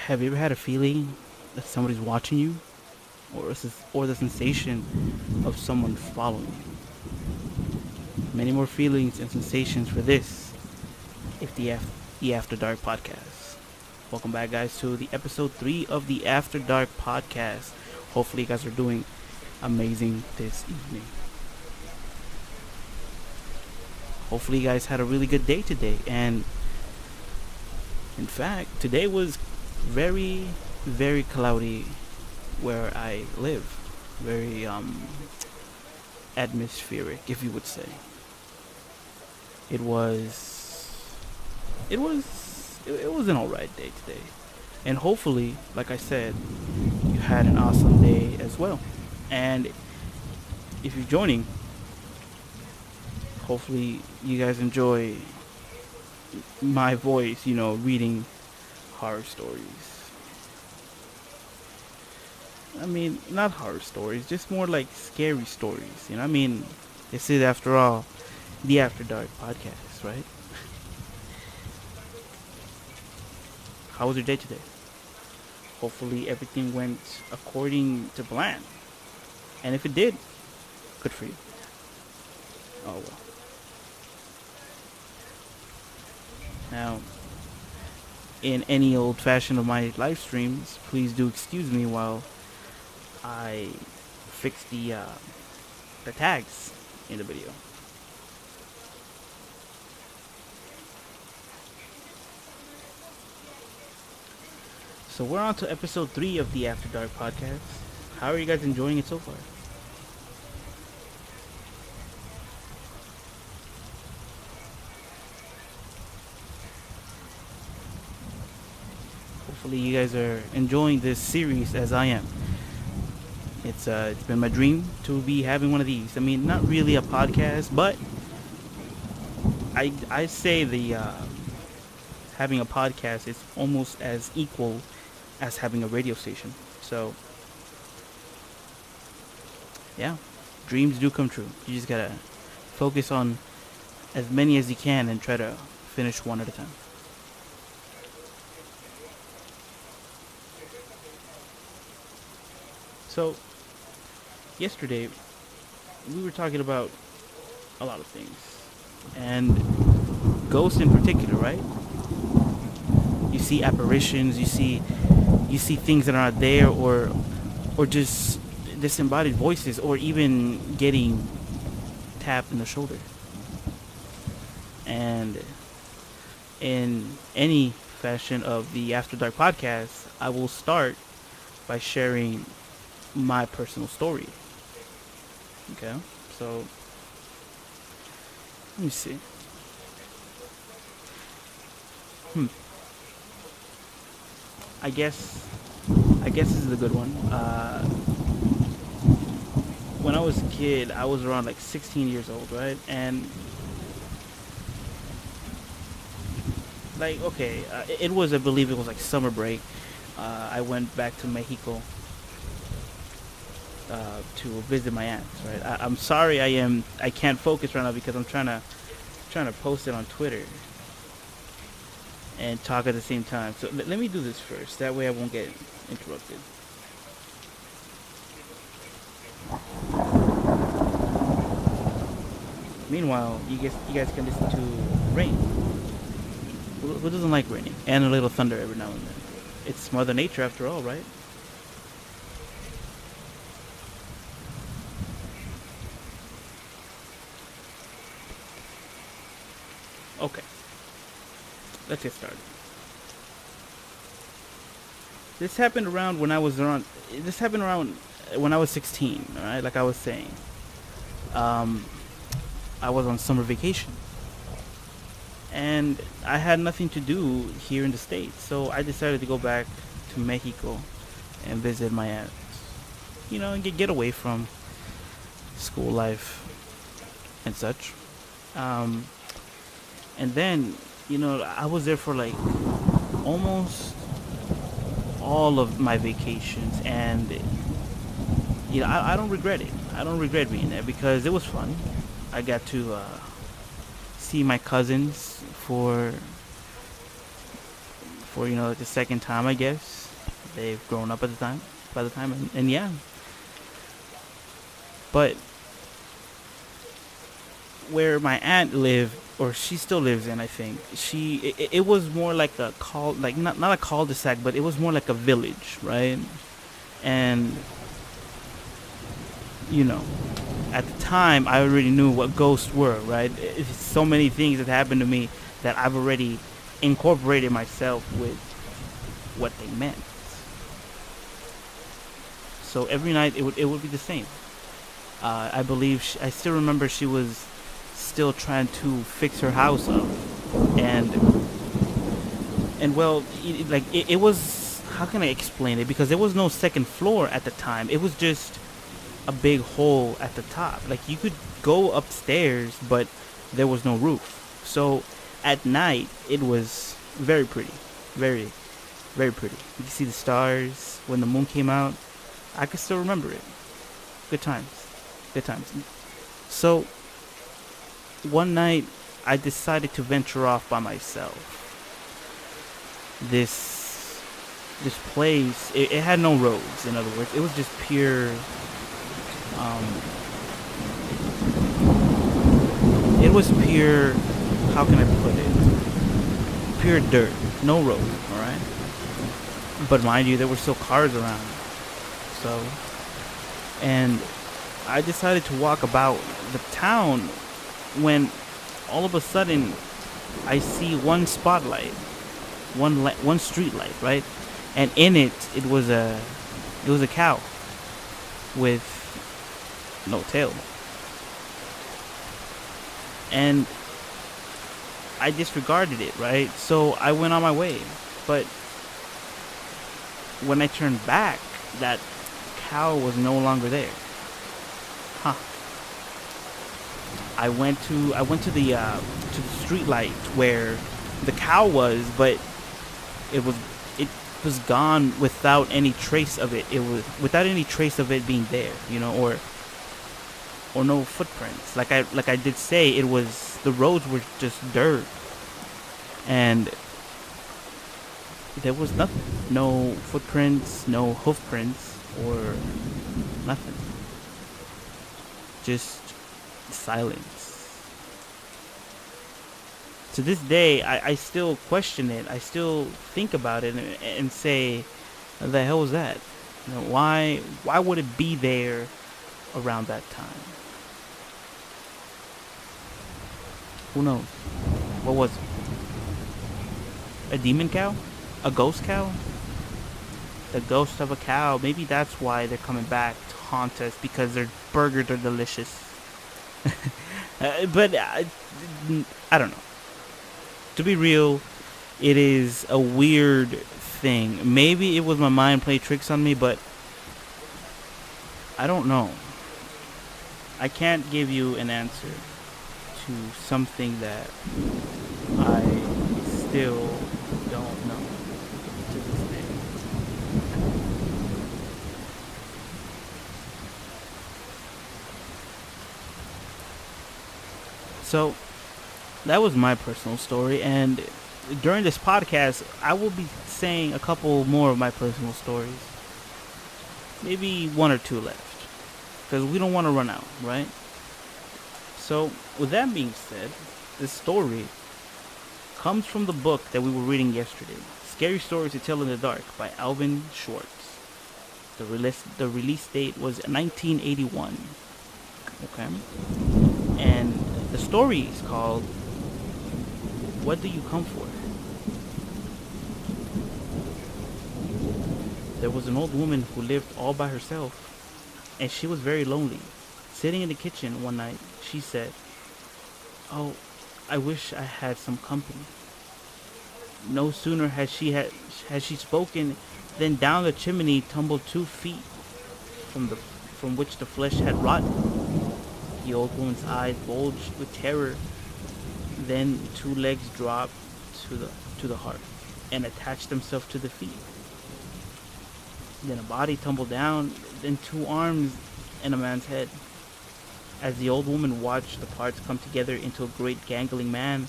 Have you ever had a feeling that somebody's watching you, or the sensation of someone following you? Many more feelings and sensations for this, if the After Dark podcast. Welcome back, guys, to the episode 3 of the After Dark podcast. Hopefully, you guys are doing amazing this evening. Hopefully, you guys had a really good day today, and in fact, today was very, very cloudy where I live. Very atmospheric, if you would say. It was an alright day today. And hopefully, like I said, you had an awesome day as well. And if you're joining, hopefully you guys enjoy my voice, reading horror stories. I mean, not horror stories, just more like scary stories. This is, after all, the After Dark podcast, right? How was your day today? Hopefully everything went according to plan. And if it did, good for you. Oh well. Now, in any old fashion of my live streams, please do excuse me while I fix the tags in the video. So we're on to episode 3 of the After Dark podcast. How are you guys enjoying it so far? Hopefully you guys are enjoying this series as I am. It's been my dream to be having one of these. I mean, not really a podcast, but I say the having a podcast is almost as equal as having a radio station. So yeah, dreams do come true. You just gotta focus on as many as you can and try to finish one at a time. So yesterday we were talking about a lot of things, and ghosts in particular, right? You see apparitions, you see things that are not there, or just disembodied voices, or even getting tapped in the shoulder. And in any fashion of the After Dark podcast, I will start by sharing my personal story. Okay, so let me see. I guess this is a good one. When I was a kid, I was around like 16 years old, right? And it was, I believe it was like summer break. I went back to Mexico to visit my aunts, right? I'm sorry I can't focus right now because I'm trying to post it on Twitter and talk at the same time. So let me do this first. That way I won't get interrupted. Meanwhile, you guys can listen to rain. Who doesn't like raining? And a little thunder every now and then. It's Mother Nature after all, right? Okay. Let's get started. This happened around when I was 16, alright? Like I was saying. I was on summer vacation. And I had nothing to do here in the States. So I decided to go back to Mexico and visit my aunts. And get away from school life and such. And then, I was there for like almost all of my vacations, and I don't regret it. I don't regret being there because it was fun. I got to see my cousins for for like the second time, I guess. They've grown up at the time, by the time, and yeah. But where my aunt lived, or she still lives in, I think it was more like a like not a cul-de-sac, but it was more like a village, right? And you know, at the time, I already knew what ghosts were, right? It's so many things that happened to me that I've already incorporated myself with what they meant. So every night it would be the same. I believe I still remember she was still trying to fix her house up, and well, it was, how can I explain it? Because there was no second floor at the time. It was just a big hole at the top. Like, you could go upstairs, but there was no roof. So at night it was very pretty, very, very pretty. You could see the stars when the moon came out. I could still remember it. Good times, good times. So one night I decided to venture off by myself. This place, it had no roads. In other words, it was just pure. It was pure. How can I put it? Pure dirt, no road. All right. But mind you, there were still cars around. So, and I decided to walk about the town when all of a sudden I see one spotlight, one street light, right? And in it, it was a cow with no tail. And I disregarded it, right? So I went on my way. But when I turned back, that cow was no longer there. Huh. I went to the street light where the cow was, but it was gone without any trace of it. It was without any trace of it being there, or no footprints. Like I did say, it was, the roads were just dirt, and there was nothing. No footprints, no hoof prints, or nothing. Just silence. To this day, I still question it. I still think about it and say, the hell was that? Why would it be there around that time? Who knows? What was it? A demon cow? A ghost cow? The ghost of a cow. Maybe that's why they're coming back to haunt us, because their burgers are delicious. But I don't know. To be real, it is a weird thing. Maybe it was my mind playing tricks on me, but I don't know. I can't give you an answer to something that I still don't know to this day. So that was my personal story, and during this podcast, I will be saying a couple more of my personal stories. Maybe one or two left, because we don't want to run out, right? So, with that being said, this story comes from the book that we were reading yesterday, Scary Stories to Tell in the Dark by Alvin Schwartz. The release date was 1981. Okay? And the story is called What Do You Come For? There was an old woman who lived all by herself, and she was very lonely. Sitting in the kitchen one night, she said, "Oh, I wish I had some company." No sooner had she spoken than down the chimney tumbled 2 feet from which the flesh had rotten. The old woman's eyes bulged with terror. Then 2 legs dropped to the heart and attached themselves to the feet. Then a body tumbled down, then 2 arms and a man's head. As the old woman watched the parts come together into a great gangling man,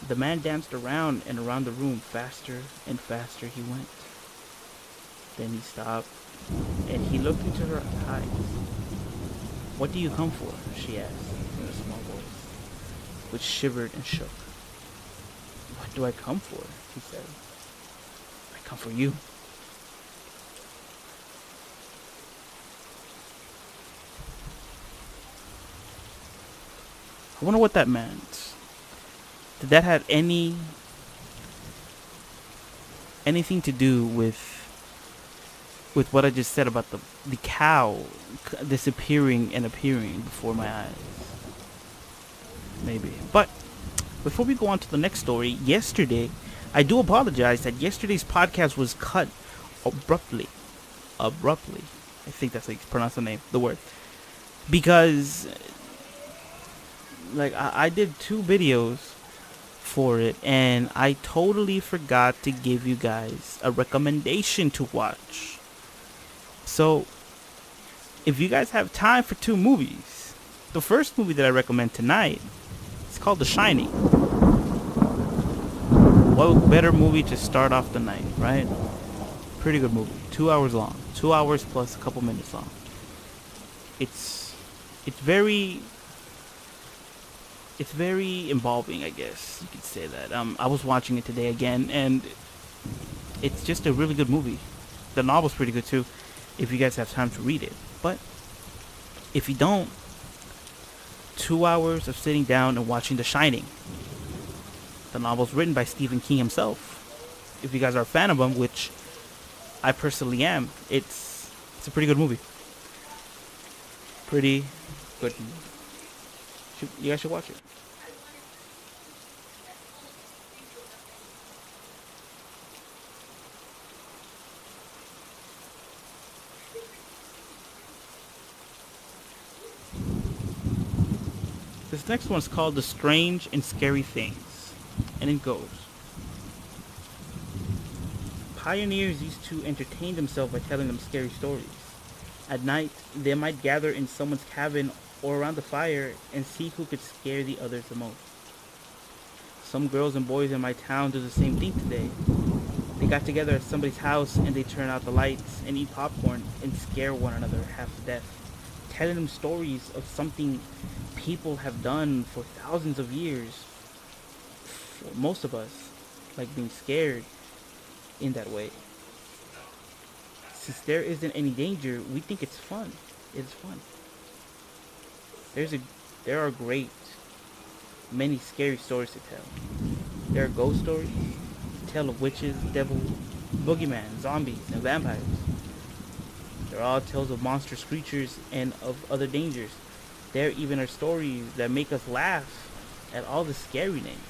The man danced around and around the room. Faster and faster he went. Then he stopped, and he looked into her eyes. "What do you come for?" she asked in a small voice, which shivered and shook. "What do I come for?" he said. "I come for you." I wonder what that meant. Did that have anything to do with what I just said about the cow disappearing and appearing before my eyes? Maybe. But before we go on to the next story, yesterday, I do apologize that yesterday's podcast was cut abruptly. Abruptly. I think that's how you pronounce the word. Because, like, I did 2 videos for it, and I totally forgot to give you guys a recommendation to watch. So, if you guys have time for 2 movies, the first movie that I recommend tonight is called The Shining. What better movie to start off the night, right? Pretty good movie. 2 hours long. 2 hours plus a couple minutes long. It's very involving, I guess you could say that. I was watching it today again, and it's just a really good movie. The novel's pretty good too, if you guys have time to read it. But if you don't, 2 hours of sitting down and watching The Shining. The novel's written by Stephen King himself. If you guys are a fan of him, which I personally am, it's a pretty good movie. Pretty good movie. You guys should watch it. This next one's called The Strange and Scary Things. And it goes. Pioneers used to entertain themselves by telling them scary stories. At night, they might gather in someone's cabin or around the fire and see who could scare the others the most. Some girls and boys in my town do the same thing today. They got together at somebody's house and they turn out the lights and eat popcorn and scare one another half to death, telling them stories of something people have done for thousands of years. For most of us, like being scared in that way. Since there isn't any danger, we think it's fun. It's fun. There are many scary stories to tell. There are ghost stories, tale of witches, devils, boogeyman, zombies, and vampires. There are all tales of monstrous creatures and of other dangers. There even are stories that make us laugh at all the scary names.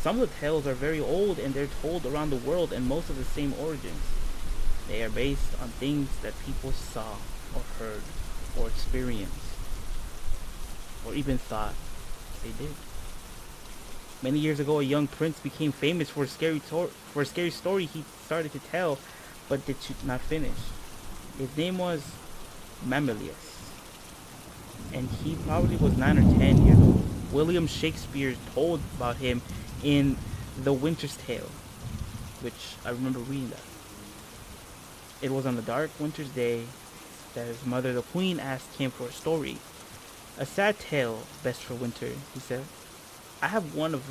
Some of the tales are very old and they're told around the world and most of the same origins. They are based on things that people saw or heard or experienced or even thought they did. Many years ago, a young prince became famous for a scary story he started to tell but did not finish. His name was Mamilius, and he probably was 9 or 10 years old. William Shakespeare told about him in The Winter's Tale, which I remember reading that. It was on a dark winter's day that his mother, the queen, asked him for a story. A sad tale, best for winter, he said. I have one of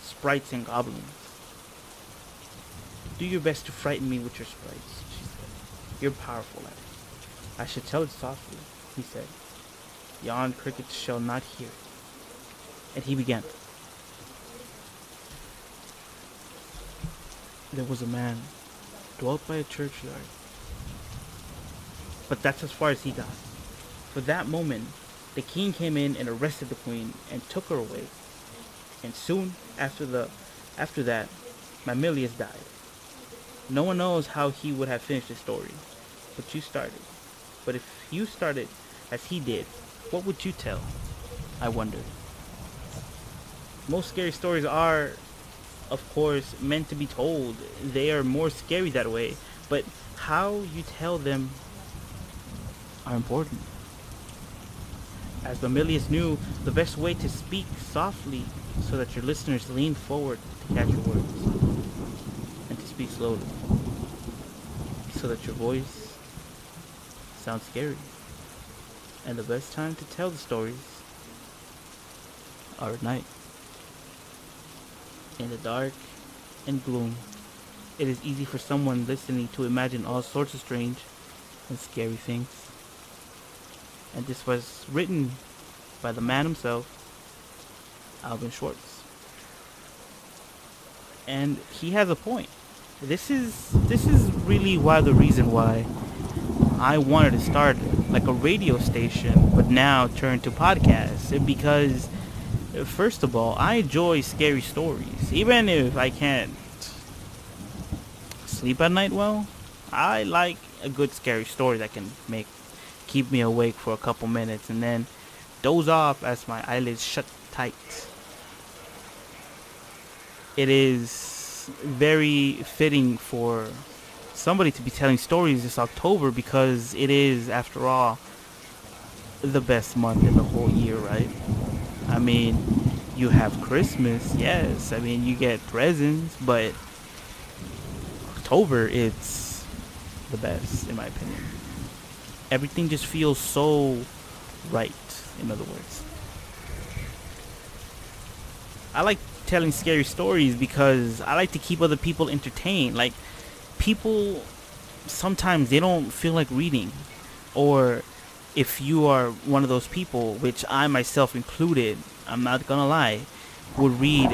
sprites and goblins. Do your best to frighten me with your sprites, she said. You're powerful at it. I should tell it softly, he said. Yon crickets shall not hear it. And he began. There was a man, dwelt by a churchyard. But that's as far as he got. For that moment, the king came in and arrested the queen and took her away. And soon after that, Mamilius died. No one knows how he would have finished the story, but you started. But if you started as he did, what would you tell? I wondered. Most scary stories are, of course, meant to be told. They are more scary that way, but how you tell them are important. As Mamilius knew, the best way to speak softly so that your listeners lean forward to catch your words, and to speak slowly so that your voice sounds scary. And the best time to tell the stories are at night. In the dark and gloom, it is easy for someone listening to imagine all sorts of strange and scary things. And this was written by the man himself, Alvin Schwartz. And he has a point. This is really the reason why I wanted to start like a radio station, but now turn to podcasts. Because first of all, I enjoy scary stories. Even if I can't sleep at night well, I like a good scary story that can keep me awake for a couple minutes and then doze off as my eyelids shut tight. It is very fitting for somebody to be telling stories this October because it is, after all, the best month in the whole year, right? I mean, you have Christmas, yes. I mean, you get presents, but October, it's the best, in my opinion. Everything just feels so right, in other words. I like telling scary stories because I like to keep other people entertained. Like, people, sometimes they don't feel like reading. Or if you are one of those people, which I myself included, I'm not gonna lie, would read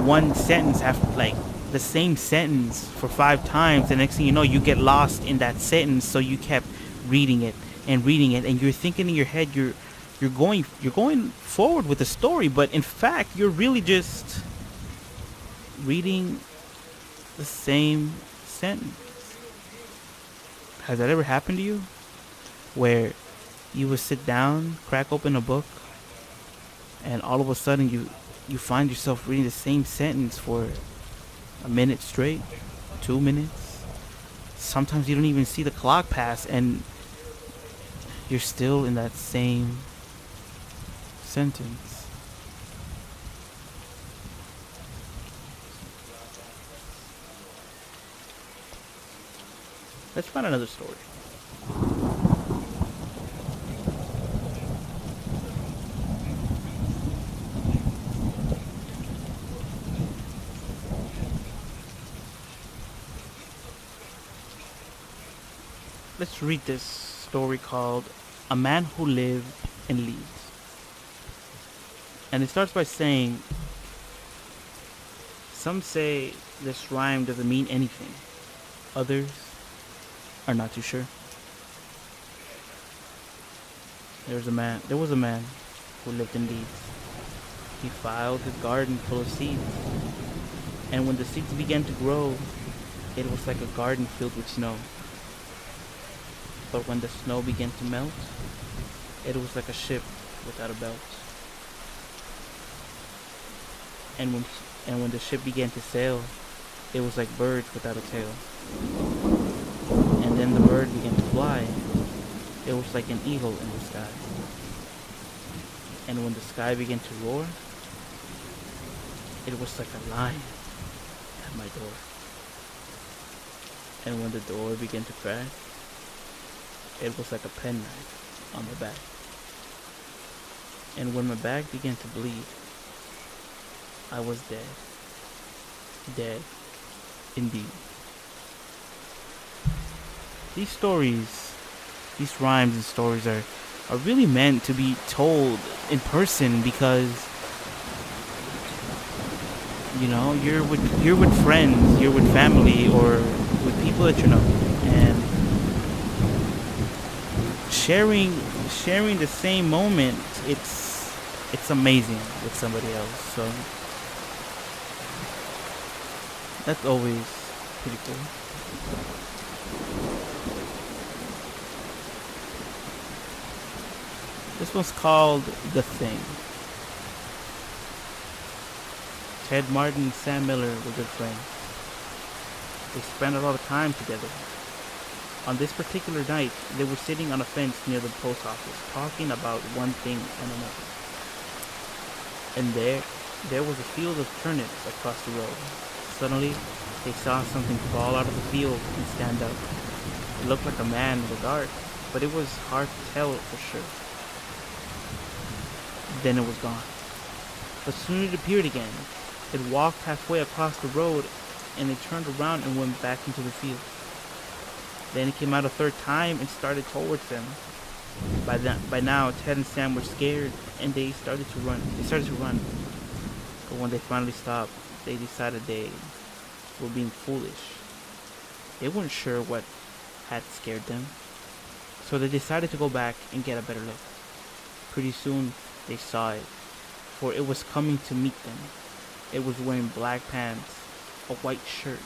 one sentence after, like, the same sentence for 5 times. The next thing you know, you get lost in that sentence, so you kept reading it, and you're thinking in your head, you're going forward with the story, but in fact, you're really just reading the same sentence. Has that ever happened to you? Where you would sit down, crack open a book, and all of a sudden you find yourself reading the same sentence for a minute straight, 2 minutes. Sometimes you don't even see the clock pass, and you're still in that same sentence. Let's find another story. Let's read this story called A Man Who Lived in Leeds. And it starts by saying, some say this rhyme doesn't mean anything. Others are not too sure. There was a man who lived in Leeds. He filed his garden full of seeds. And when the seeds began to grow, it was like a garden filled with snow. But when the snow began to melt, it was like a ship without a belt. And when the ship began to sail, it was like birds without a tail. And then the bird began to fly. It was like an eagle in the sky. And when the sky began to roar, it was like a lion at my door. And when the door began to crack, it was like a penknife on my back. And when my back began to bleed, I was dead. Dead indeed. These stories, these rhymes and stories are really meant to be told in person because, you know, you're with friends, you're with family, or with people that you know, and sharing the same moment, it's amazing with somebody else. So that's always pretty cool. This one's called The Thing. Ted Martin and Sam Miller were good friends. They spent a lot of time together. On this particular night, they were sitting on a fence near the post office, talking about one thing and another. And there was a field of turnips across the road. Suddenly, they saw something fall out of the field and stand up. It looked like a man in the dark, but it was hard to tell for sure. Then it was gone. But soon it appeared again. It walked halfway across the road, and it turned around and went back into the field. Then it came out a third time and started towards them. By now, Ted and Sam were scared, and they started to run. But when they finally stopped, they decided they were being foolish. They weren't sure what had scared them, so they decided to go back and get a better look. Pretty soon, they saw it, for it was coming to meet them. It was wearing black pants, a white shirt,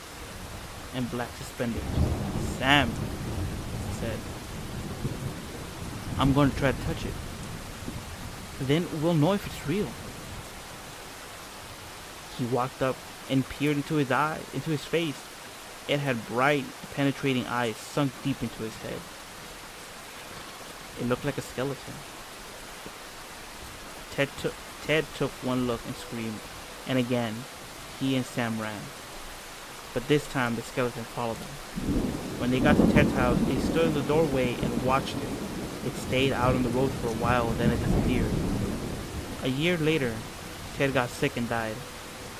and black suspenders. "Sam," said, "I'm going to try to touch it. Then we'll know if it's real." He walked up and peered into his face. It had bright, penetrating eyes sunk deep into his head. It looked like a skeleton. Ted took one look and screamed, and again, he and Sam ran. But this time, the skeleton followed them. When they got to Ted's house, they stood in the doorway and watched it. It stayed out on the road for a while, then it disappeared. A year later, Ted got sick and died.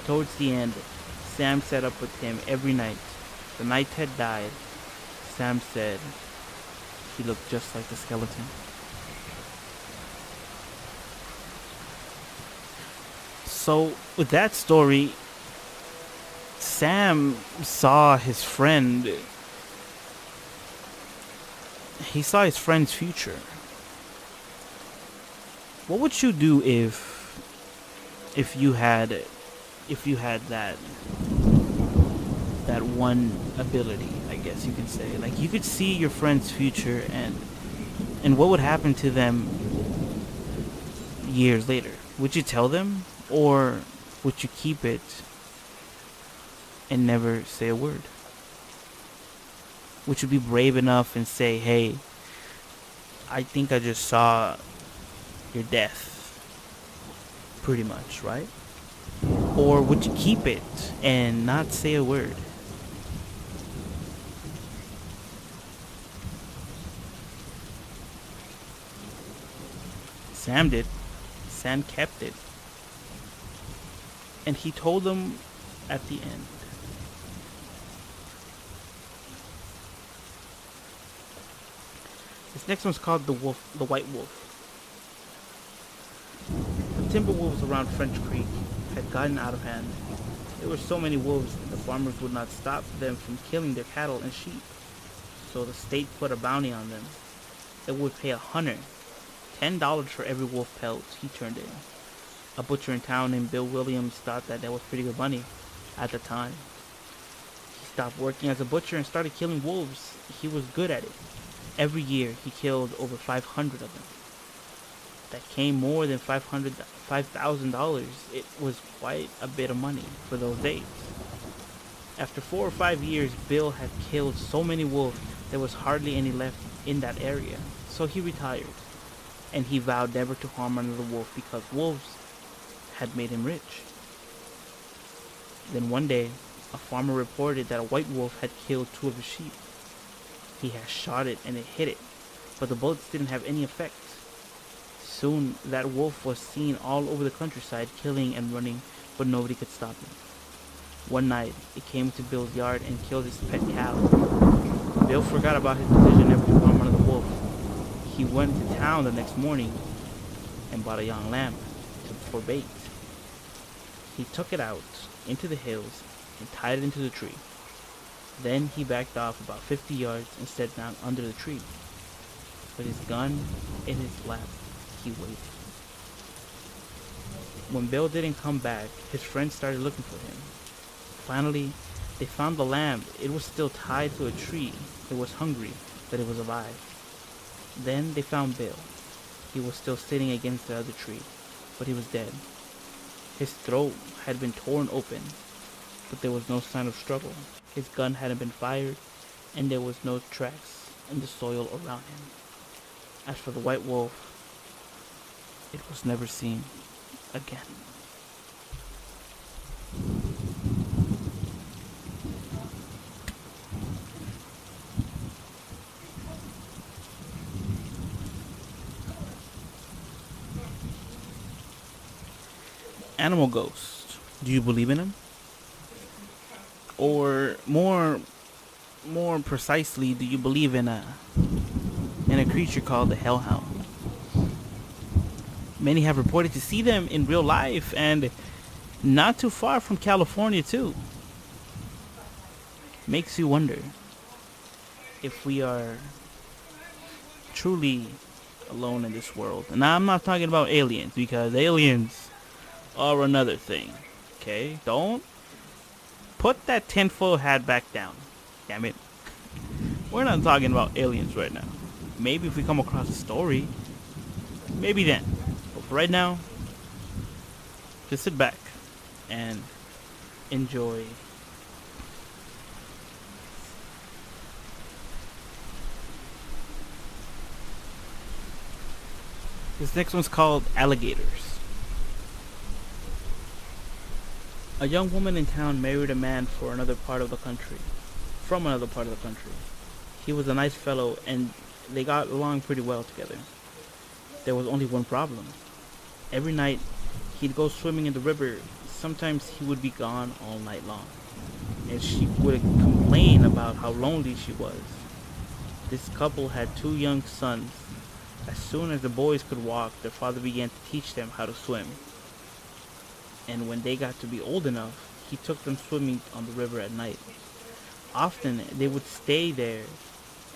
Towards the end, Sam sat up with him every night. The night Ted died, Sam said he looked just like the skeleton. So, with that story, Sam saw his friend. He saw his friend's future. What would you do if you had that one ability, I guess you can say? Like, you could see your friend's future, and what would happen to them years later? Would you tell them, or would you keep it and never say a word? Would you be brave enough and say, "Hey, I think I just saw your death," pretty much, right? Or would you keep it and not say a word? Sam did. Sam kept it. And he told them at the end. This next one's called the White Wolf. The timber wolves around French Creek had gotten out of hand. There were so many wolves that the farmers would not stop them from killing their cattle and sheep. So the state put a bounty on them. It would pay a hunter $10 for every wolf pelt he turned in. A butcher in town named Bill Williams thought that was pretty good money at the time. He stopped working as a butcher and started killing wolves. He was good at it. Every year he killed over 500 of them. That came more than $5,000. It was quite a bit of money for those days. After 4 or 5 years, Bill had killed so many wolves there was hardly any left in that area. So he retired, and he vowed never to harm another wolf because wolves had made him rich. Then one day, a farmer reported that a white wolf had killed 2 of his sheep. He had shot it and it hit it, but the bullets didn't have any effect. Soon, that wolf was seen all over the countryside, killing and running, but nobody could stop him. One night, it came to Bill's yard and killed his pet cow. Bill forgot about his decision never to harm another wolf. He went to town the next morning and bought a young lamb for bait. He took it out into the hills and tied it into the tree. Then he backed off about 50 yards and sat down under the tree. With his gun in his lap, he waited. When Bill didn't come back, his friends started looking for him. Finally, they found the lamb. It was still tied to a tree. It was hungry, but it was alive. Then they found Bill. He was still sitting against the other tree, but he was dead. His throat had been torn open, but there was no sign of struggle. His gun hadn't been fired, and there was no tracks in the soil around him. As for the white wolf, it was never seen again. Animal ghost. Do you believe in them? Or more precisely, do you believe in a creature called the hellhound? Many have reported to see them in real life and not too far from California too. Makes you wonder if we are truly alone in this world. And I'm not talking about aliens, because aliens are another thing. Okay? Don't put that tinfoil hat back down. Damn it. We're not talking about aliens right now. Maybe if we come across a story, maybe then. But for right now, just sit back and enjoy. This next one's called Alligators. A young woman in town married a man for another part of the country. From another part of the country. He was a nice fellow and they got along pretty well together. There was only one problem. Every night he'd go swimming in the river. Sometimes he would be gone all night long. And she would complain about how lonely she was. This couple had 2 young sons. As soon as the boys could walk, their father began to teach them how to swim. And when they got to be old enough, he took them swimming on the river at night. Often they would stay there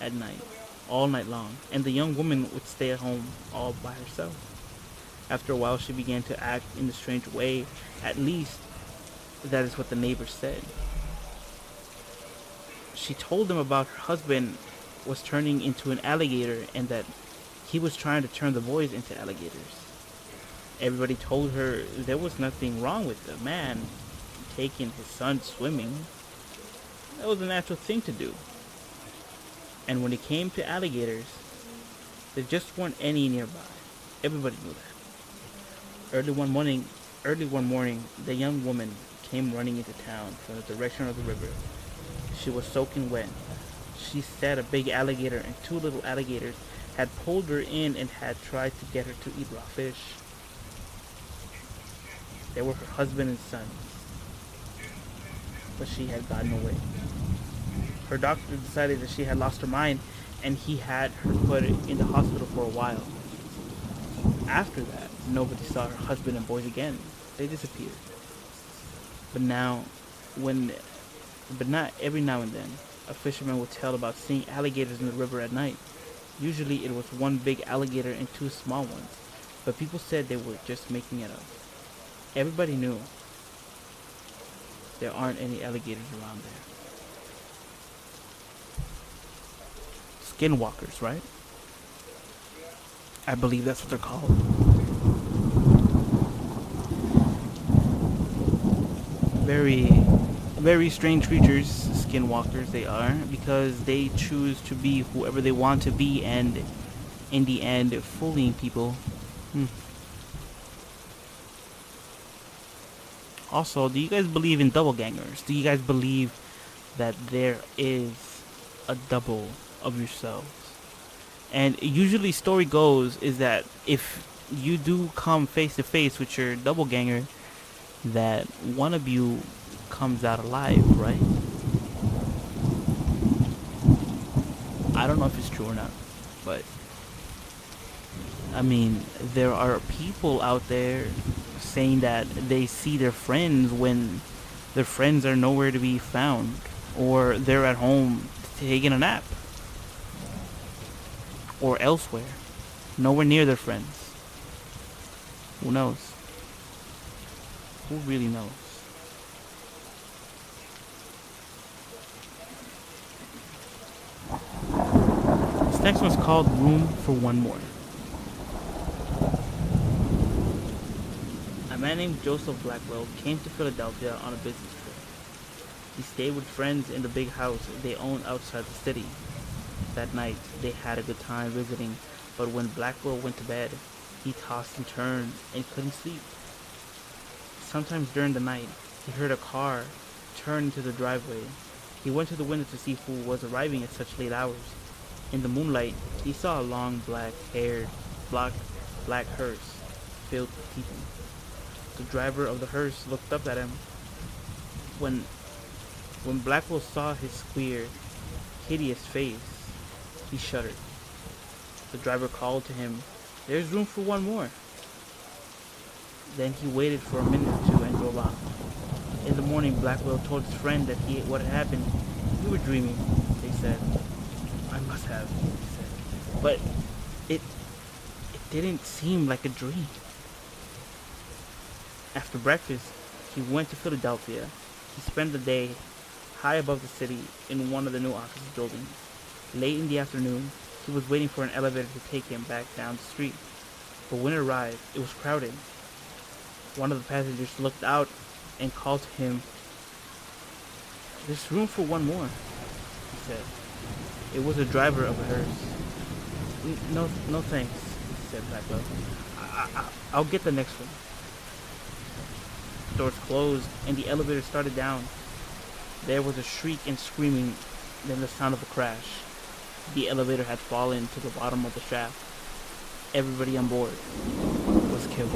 at night, all night long, and the young woman would stay at home all by herself. After a while, she began to act in a strange way. At least, that is what the neighbors said. She told them about her husband was turning into an alligator and that he was trying to turn the boys into alligators. Everybody told her there was nothing wrong with the man taking his son swimming. That was a natural thing to do. And when it came to alligators, there just weren't any nearby. Everybody knew that. Early one morning, the young woman came running into town from the direction of the river. She was soaking wet. She said a big alligator and 2 little alligators had pulled her in and had tried to get her to eat raw fish. They were her husband and son, but she had gotten away. Her doctor decided that she had lost her mind, and he had her put in the hospital for a while. After that, nobody saw her husband and boys again. They disappeared. But not every now and then, a fisherman would tell about seeing alligators in the river at night. Usually it was 1 big alligator and 2 small ones, but people said they were just making it up. Everybody knew there aren't any alligators around there. Skinwalkers, right? I believe that's what they're called. Very, very strange creatures, skinwalkers they are, because they choose to be whoever they want to be and in the end fooling people. Also, do you guys believe in double gangers? Do you guys believe that there is a double of yourselves? And usually story goes is that if you do come face to face with your double ganger, that one of you comes out alive, right? I don't know if it's true or not, but I mean, there are people out there saying that they see their friends when their friends are nowhere to be found, or they're at home taking a nap, or elsewhere, nowhere near their friends. Who knows? Who really knows? This next one's called Room for One More. A man named Joseph Blackwell came to Philadelphia on a business trip. He stayed with friends in the big house they owned outside the city. That night, they had a good time visiting, but when Blackwell went to bed, he tossed and turned and couldn't sleep. Sometimes during the night, he heard a car turn into the driveway. He went to the window to see who was arriving at such late hours. In the moonlight, he saw a long black, black hearse filled with people. The driver of the hearse looked up at him. When Blackwell saw his queer, hideous face, he shuddered. The driver called to him, "There's room for one more." Then he waited for a minute or two and drove off. In the morning, Blackwell told his friend that what had happened. "You were dreaming," they said. "I must have," he said. "But it didn't seem like a dream." After breakfast, he went to Philadelphia. He spent the day high above the city in one of the new office buildings. Late in the afternoon, he was waiting for an elevator to take him back down the street. But when it arrived, it was crowded. One of the passengers looked out and called to him. "There's room for one more," he said. It was the driver of a hearse. No thanks," said Blackwell. I'll get the next one." The doors closed and the elevator started down. There was a shriek and screaming, then the sound of a crash. The elevator had fallen to the bottom of the shaft. Everybody on board was killed.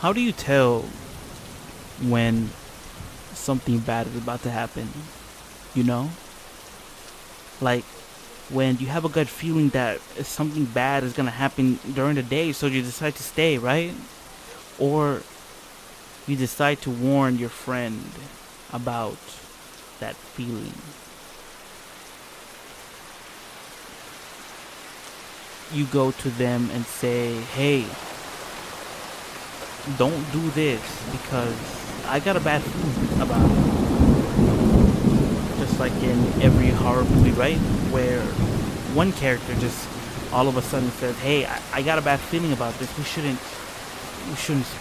How do you tell when something bad is about to happen? You know? Like, when you have a gut feeling that something bad is going to happen during the day, so you decide to stay, right? Or you decide to warn your friend about that feeling. You go to them and say, "Hey, don't do this because I got a bad feeling about it." Just like in every horror movie, right? Where one character just all of a sudden says, "Hey, I got a bad feeling about this. We shouldn't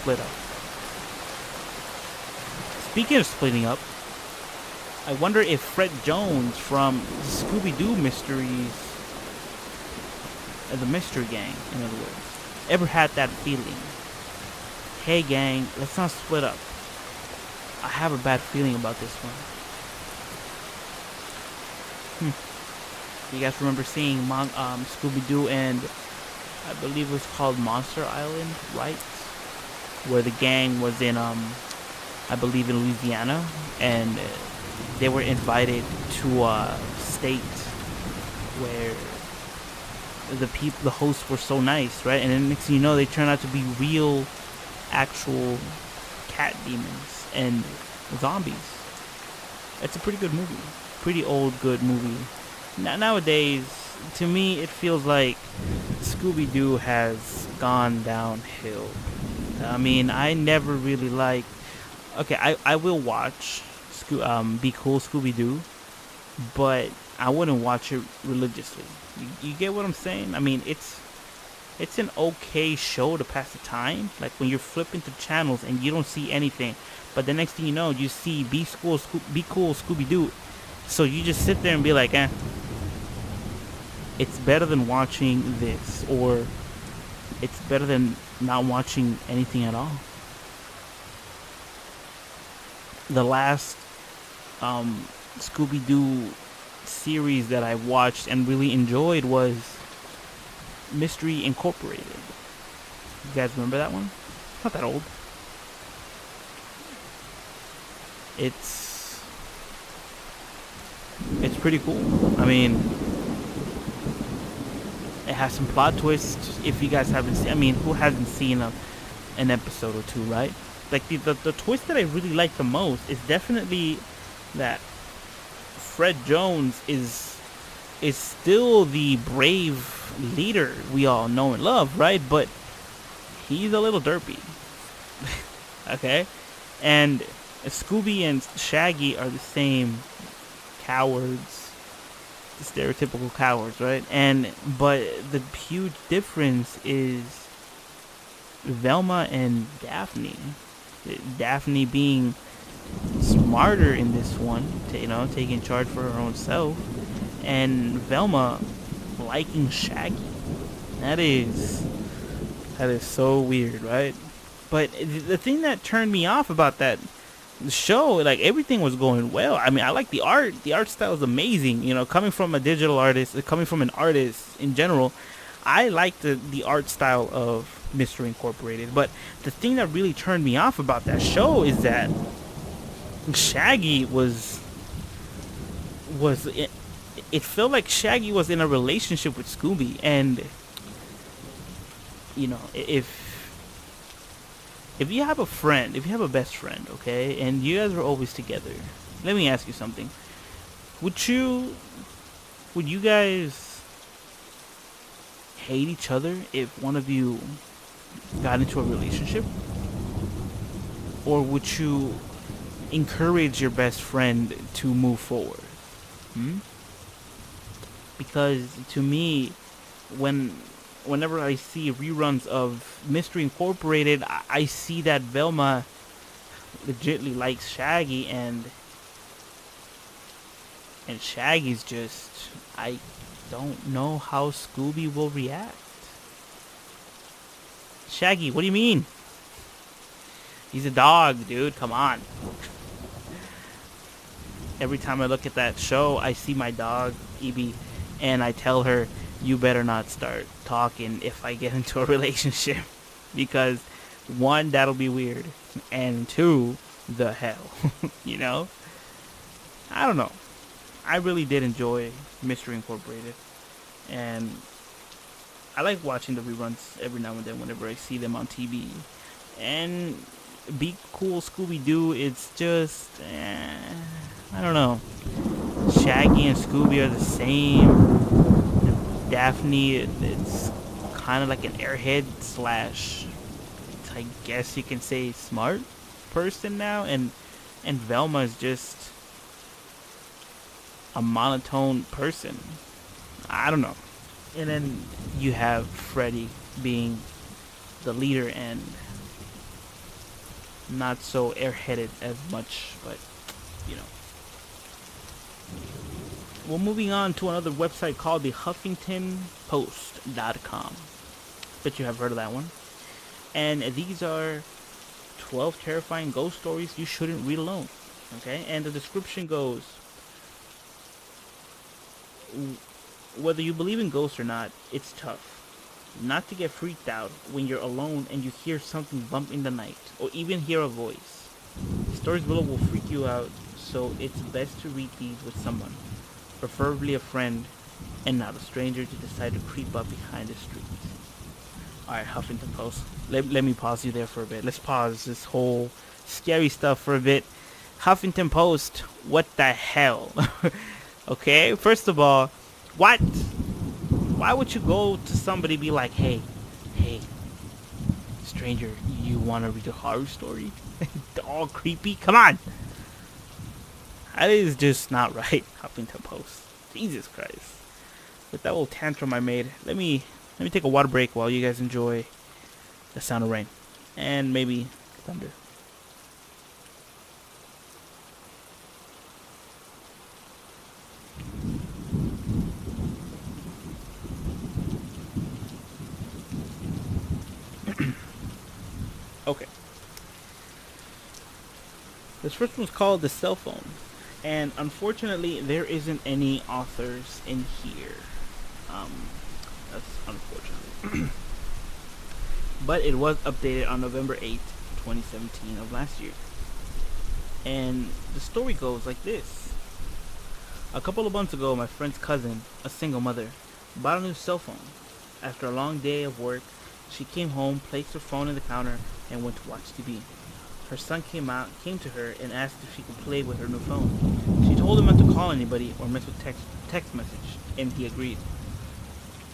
split up." Speaking of splitting up, I wonder if Fred Jones from Scooby Doo Mysteries, the Mystery Gang, in other words, ever had that feeling. "Hey gang, let's not split up. I have a bad feeling about this one." You guys remember seeing Scooby Doo and I believe it was called Monster Island, right? Where the gang was in, I believe in Louisiana, and they were invited to a state where the hosts were so nice, right? And then next thing you know, they turn out to be real, actual cat demons and zombies. It's a pretty good movie. Pretty old, good movie. Nowadays, to me, it feels like Scooby Doo has gone downhill. I mean, I never really liked. Okay, I will watch Be Cool Scooby Doo, but I wouldn't watch it religiously. You get what I'm saying? I mean, it's an okay show to pass the time. Like when you're flipping through channels and you don't see anything, but the next thing you know, you see Be Cool Scooby Doo. So you just sit there and be like, eh. It's better than watching this, or it's better than not watching anything at all. The last Scooby Doo series that I watched and really enjoyed was Mystery Incorporated. You guys remember that one? Not that old. It's pretty cool. I mean, it has some plot twists. If you guys haven't seen, I mean, who hasn't seen an episode or two, right? Like the twist that I really like the most is definitely that Fred Jones is still the brave leader we all know and love, right? But he's a little derpy. Okay? And Scooby and Shaggy are the same cowards, the stereotypical cowards, right? But the huge difference is Velma and Daphne. Daphne being smarter in this one, taking charge for her own self, and Velma liking Shaggy. That is that is so weird, right? But the thing that turned me off about that show, like everything was going well. I mean, I like the art. The art style is amazing. Coming from a digital artist, coming from an artist in general, I like the art style of Mystery Incorporated. But the thing that really turned me off about that show is that Shaggy was it felt like Shaggy was in a relationship with Scooby, and if you have a friend, if you have a best friend, okay, and you guys are always together, let me ask you something. Would you guys hate each other if one of you got into a relationship? Or would you encourage your best friend to move forward? Hmm? Because to me, whenever I see reruns of Mystery Incorporated, I see that Velma legitly likes Shaggy, and Shaggy's just, I don't know how Scooby will react. Shaggy, what do you mean? He's a dog, dude. Come on. Every time I look at that show, I see my dog, Evie, and I tell her, you better not start talking if I get into a relationship. Because, one, that'll be weird. And two, the hell. I don't know. I really did enjoy Mystery Incorporated. And I like watching the reruns every now and then whenever I see them on TV. And Be Cool Scooby Doo, it's just, I don't know. Shaggy and Scooby are the same. Daphne, it's kind of like an airhead slash, I guess you can say, smart person now. And Velma is just a monotone person. I don't know. And then you have Freddy being the leader and not so airheaded as much, but you know. Well, moving on to another website called the HuffingtonPost.com. Bet you have heard of that one. And these are 12 terrifying ghost stories you shouldn't read alone. Okay? And the description goes, whether you believe in ghosts or not, it's tough not to get freaked out when you're alone and you hear something bump in the night, or even hear a voice. Stories below will freak you out, so it's best to read these with someone, preferably a friend, and not a stranger to decide to creep up behind the street. Alright, Huffington Post. Let me pause you there for a bit. Let's pause this whole scary stuff for a bit. Huffington Post, what the hell? Okay, first of all, what? Why would you go to somebody and be like, hey, stranger, you want to read a horror story? All creepy? Come on! That is just not right, Huffington Post. Jesus Christ. With that little tantrum I made, let me take a water break while you guys enjoy the sound of rain. And maybe thunder. Okay. This first one's called The Cell Phone. And unfortunately, there isn't any authors in here. That's unfortunate. But it was updated on November 8th, 2017 of last year. And the story goes like this. A couple of months ago, my friend's cousin, a single mother, bought a new cell phone. After a long day of work, she came home, placed her phone in the counter, and went to watch TV. Her son came to her and asked if she could play with her new phone. She told him not to call anybody or mess with text message, and he agreed.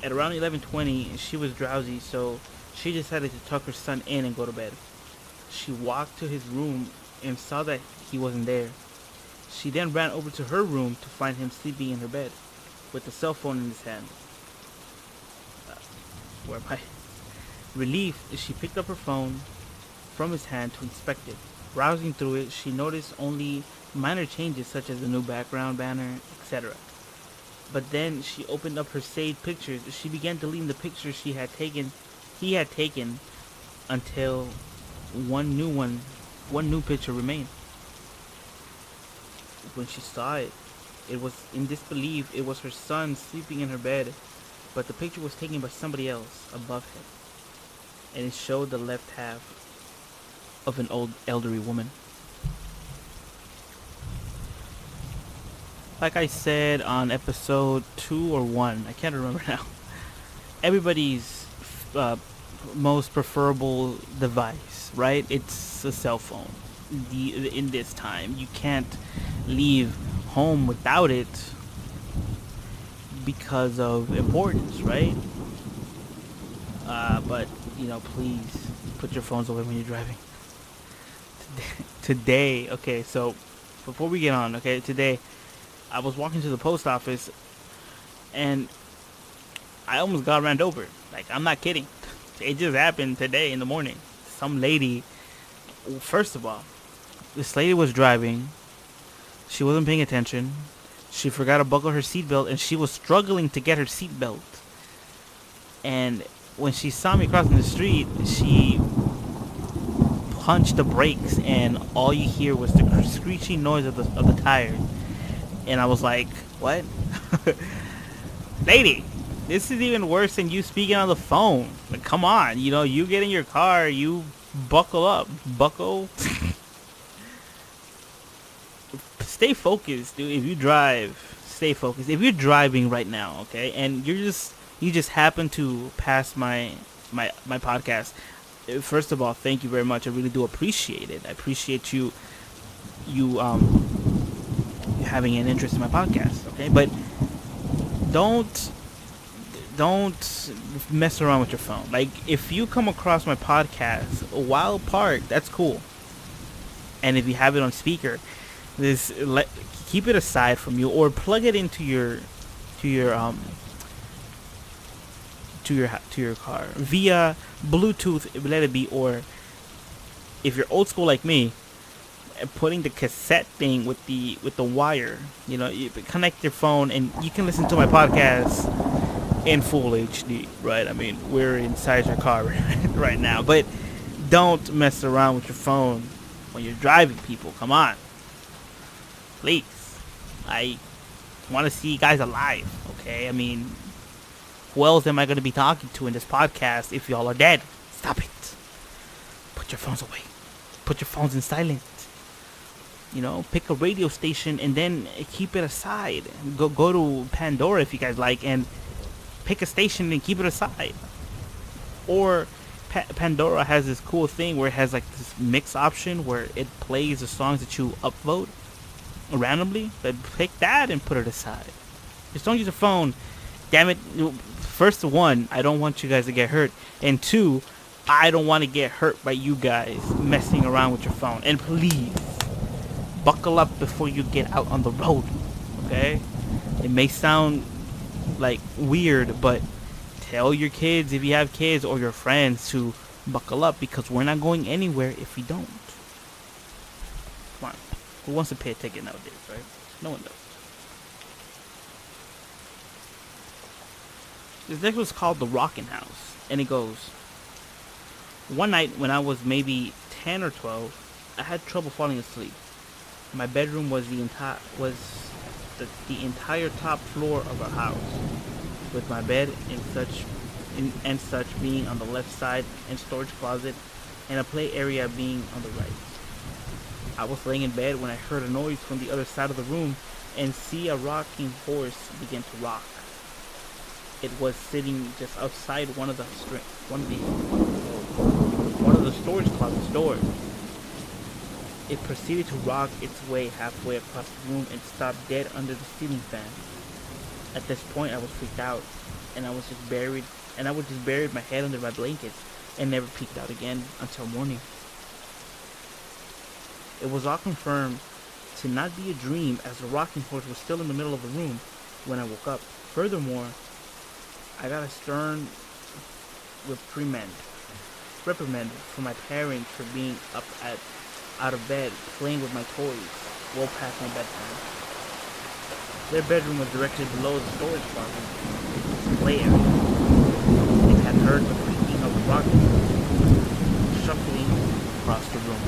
At around 11:20, she was drowsy, so she decided to tuck her son in and go to bed. She walked to his room and saw that he wasn't there. She then ran over to her room to find him sleeping in her bed, with the cell phone in his hand. Whereby, relieved, she picked up her phone, from his hand to inspect it. Browsing through it, she noticed only minor changes such as a new background banner, etc. But then she opened up her saved pictures. She began deleting the pictures he had taken until one new picture remained. When she saw it, it was in disbelief. It was her son sleeping in her bed, but the picture was taken by somebody else above him, and it showed the left half of an old elderly woman. Like I said on episode 2 or 1, I can't remember now. Everybody's most preferable device, right? It's a cell phone. In this time, you can't leave home without it because of importance, right? But please put your phones away when you're driving. Today, okay, so before we get on, okay, today I was walking to the post office and I almost got ran over. Like, I'm not kidding. It just happened today in the morning. Some lady, first of all, this lady was driving. She wasn't paying attention. She forgot to buckle her seatbelt and she was struggling to get her seatbelt. And when she saw me crossing the street, she punched the brakes and all you hear was the screeching noise of the tires. And I was like, what? Lady, this is even worse than you speaking on the phone. Like, come on, you get in your car, you buckle up. Stay focused, dude. If you drive, stay focused. If you're driving right now, okay, and you just happen to pass my podcast, first of all, thank you very much. I really do appreciate it. I appreciate you having an interest in my podcast, okay? But don't mess around with your phone. Like, if you come across my podcast while parked, that's cool. And if you have it on speaker, keep it aside from you, or plug it into your car via Bluetooth. Let it be, or if you're old school like me, putting the cassette thing with the wire, you connect your phone and you can listen to my podcast in full HD, right? I mean, we're inside your car right now, but don't mess around with your phone when you're driving, people. Come on, please. I want to see you guys alive, okay? I mean, who else am I going to be talking to in this podcast if y'all are dead? Stop it. Put your phones away. Put your phones in silent. Pick a radio station and then keep it aside. Go to Pandora if you guys like and pick a station and keep it aside. Or Pandora has this cool thing where it has like this mix option where it plays the songs that you upvote randomly. But pick that and put it aside. Just don't use your phone. Damn it. First, one, I don't want you guys to get hurt. And two, I don't want to get hurt by you guys messing around with your phone. And please, buckle up before you get out on the road, okay? It may sound like weird, but tell your kids, if you have kids, or your friends to buckle up, because we're not going anywhere if we don't. Come on. Who wants to pay a ticket nowadays, right? No one does. This next was called The Rockin' House, and it goes, one night when I was maybe 10 or 12, I had trouble falling asleep. My bedroom was the entire top floor of our house, with my bed and such being on the left side, and storage closet and a play area being on the right. I was laying in bed when I heard a noise from the other side of the room and see a rocking horse begin to rock. It was sitting just outside one of the storage closet's doors. It proceeded to rock its way halfway across the room and stopped dead under the ceiling fan. At this point, I was freaked out, and I would just bury my head under my blankets and never peeked out again until morning. It was all confirmed to not be a dream, as the rocking horse was still in the middle of the room when I woke up. Furthermore, I got a stern reprimand reprimanded from my parents for being out of bed playing with my toys well past my bedtime. Their bedroom was directly below the storage closet. Play area. They had heard the creaking of rockets shuffling across the room.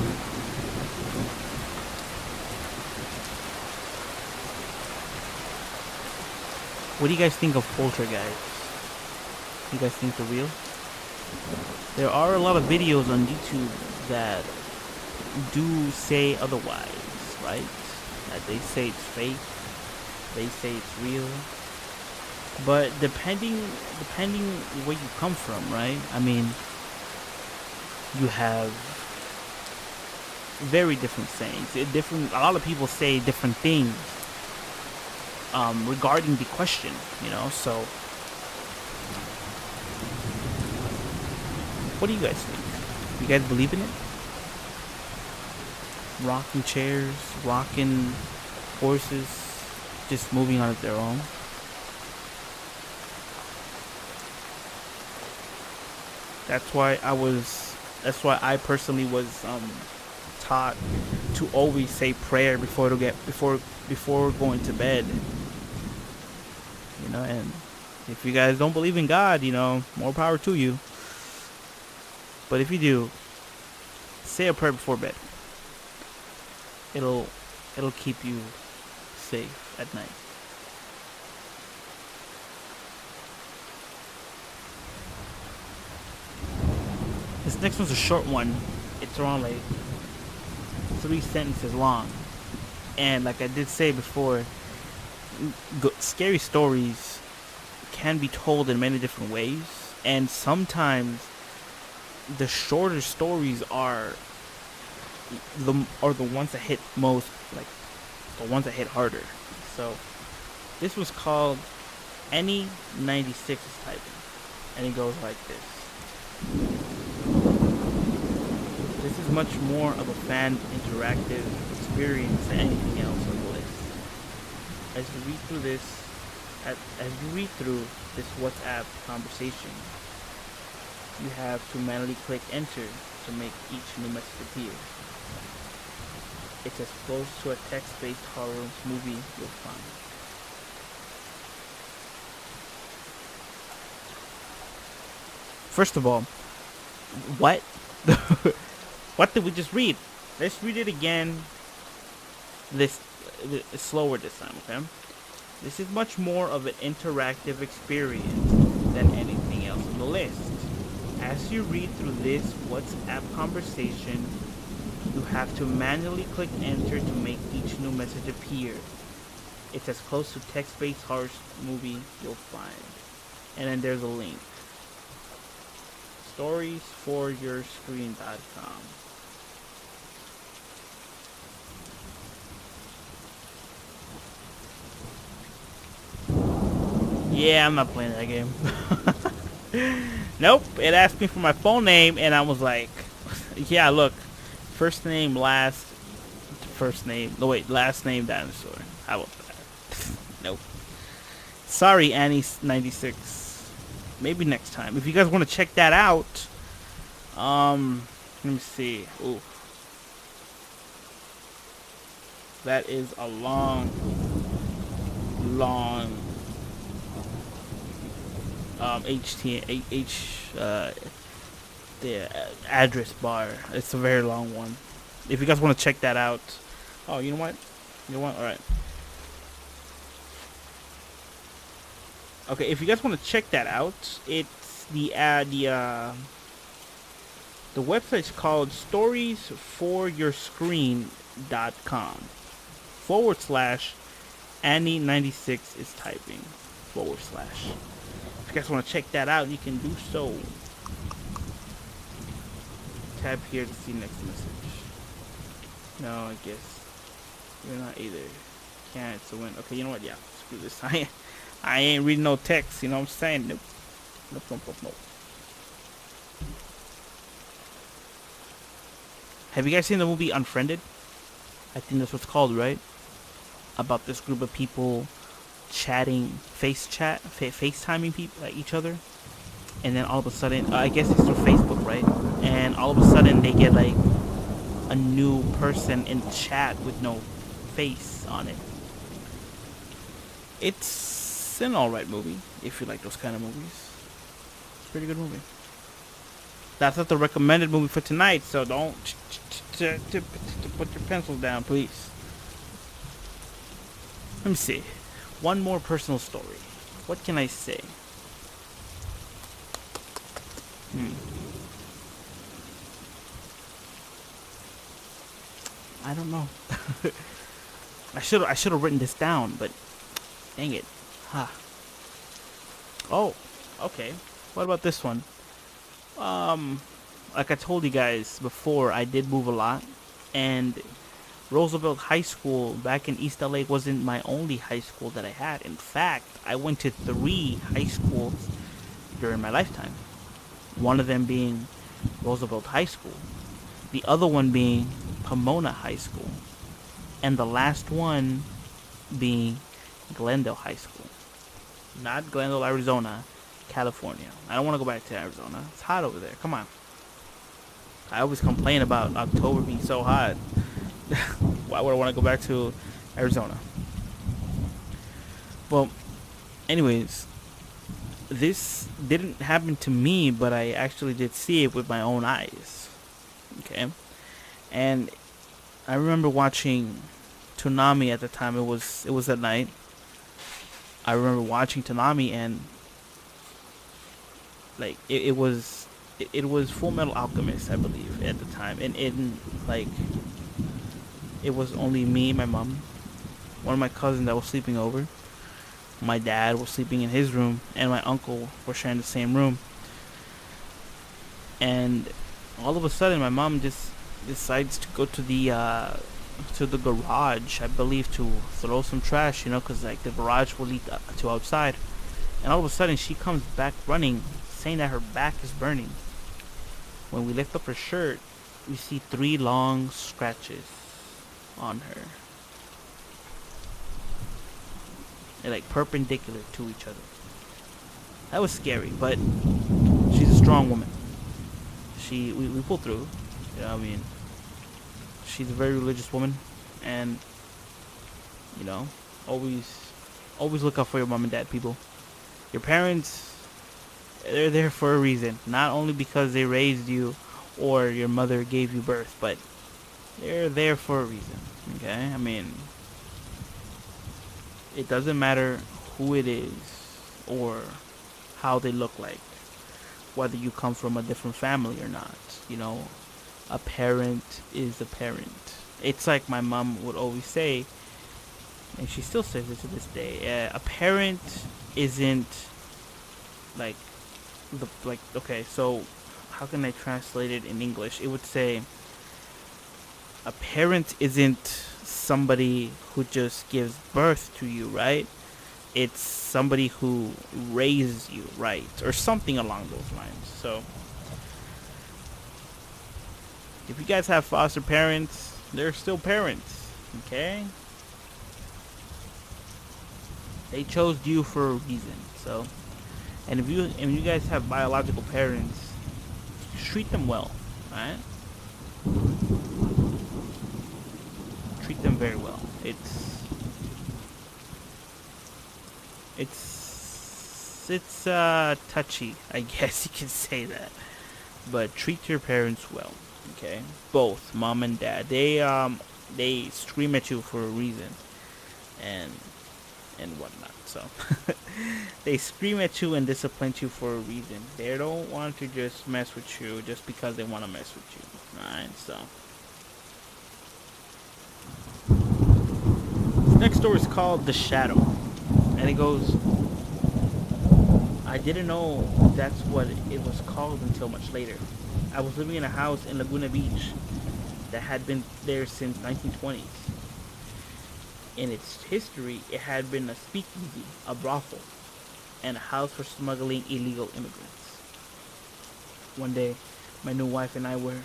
What do you guys think of poltergeists? You guys think they're real? There are a lot of videos on YouTube that do say otherwise, right? That they say it's fake, they say it's real. But depending where you come from, right? I mean, you have very different sayings. A lot of people say different things regarding the question, so what do you guys think? You guys believe in it? Rocking chairs, rocking horses, just moving on their own. That's why I personally was taught to always say prayer before going to bed. And if you guys don't believe in God, more power to you. But if you do, say a prayer before bed. It'll keep you safe at night. This next one's a short one. It's around like 3 sentences long. And like I did say before, scary stories can be told in many different ways. And sometimes the shorter stories are the ones that hit most, like the ones that hit harder. So this was called Any 96 is Typing, and it goes like this. This is much more of a fan interactive experience than anything else on the list. As you read through this WhatsApp conversation, you have to manually click enter to make each new message appear. It's as close to a text-based horror movie you'll find. First of all, what? What did we just read? Let's read it again. This slower this time, okay? This is much more of an interactive experience than anything else on the list. As you read through this WhatsApp conversation, you have to manually click enter to make each new message appear. It's as close to text-based horror movie you'll find. And then there's a link. Storiesforyourscreen.com. Yeah, I'm not playing that game. Nope, it asked me for my full name, and I was like, yeah, look, last name dinosaur. How about that? Nope. Sorry, Annie96. Maybe next time. If you guys want to check that out, let me see. Ooh. That is a long the address bar. It's a very long one. If you guys want to check that out. Oh, you know what? All right. Okay, if you guys want to check that out, it's the website's called storiesforyourscreen.com / Annie96 is typing / If you guys want to check that out, you can do so. Tab here to see next message. No, I guess you're not either. Can't, it's a win. Okay, you know what? Yeah, screw this. I ain't reading no text. You know what I'm saying? Nope. Nope. Have you guys seen the movie Unfriended? I think that's what it's called, right? About this group of people chatting, FaceTiming people, each other. and then all of a sudden, I guess it's through Facebook, right? And all of a sudden they get like a new person in chat with no face on it. It's an alright movie if you like those kind of movies. It's a pretty good movie. That's not the recommended movie for tonight, so don't put your pencils down, please. Let me see. One more personal story. What can I say? I don't know. I should have written this down, but dang it. Huh. Oh, okay. What about this one? Like I told you guys before, I did move a lot, and Roosevelt High School back in East LA wasn't my only high school that I had. In fact, I went to 3 high schools during my lifetime. One of them being Roosevelt High School, the other one being Pomona High School, and the last one being Glendale High School. Not Glendale, Arizona, California. I don't want to go back to Arizona. It's hot over there. Come on. I always complain about October being so hot. Why would I want to go back to Arizona? Well, anyways, this didn't happen to me, but I actually did see it with my own eyes. Okay? And I remember watching Toonami at the time. It was at night. I remember watching Toonami, and like it was Full Metal Alchemist, I believe, at the time, and like it was only me, my mom, one of my cousins that was sleeping over. My dad was sleeping in his room, and my uncle were sharing the same room. And all of a sudden, my mom just decides to go to the garage, I believe, to throw some trash, because like the garage will lead to outside. And all of a sudden, she comes back running, saying that her back is burning. When we lift up her shirt, we see 3 long scratches on her. They're like perpendicular to each other. That was scary, but she's a strong woman. We pulled through. I mean, she's a very religious woman, and always look out for your mom and dad, people. Your parents, they're there for a reason. Not only because they raised you or your mother gave you birth, but they're there for a reason. Okay? I mean, it doesn't matter who it is or how they look like, whether you come from a different family or not. A parent is a parent. It's like my mom would always say, and she still says it to this day. A parent isn't okay, so how can I translate it in English? It would say a parent isn't somebody who just gives birth to you, right? It's somebody who raises you, right? Or something along those lines. So if you guys have foster parents, they're still parents, okay? They chose you for a reason. So, and if you guys have biological parents, treat them well, right? Treat them very well. It's touchy, I guess you can say that, but treat your parents well, okay? Both mom and dad. They scream at you for a reason, and whatnot. So they scream at you and discipline you for a reason. They don't want to just mess with you just because they want to mess with you. Alright, so next story is called The Shadow, and it goes, I didn't know that's what it was called until much later. I was living in a house in Laguna Beach that had been there since 1920s. In its history, it had been a speakeasy, a brothel, and a house for smuggling illegal immigrants. One day, my new wife and I were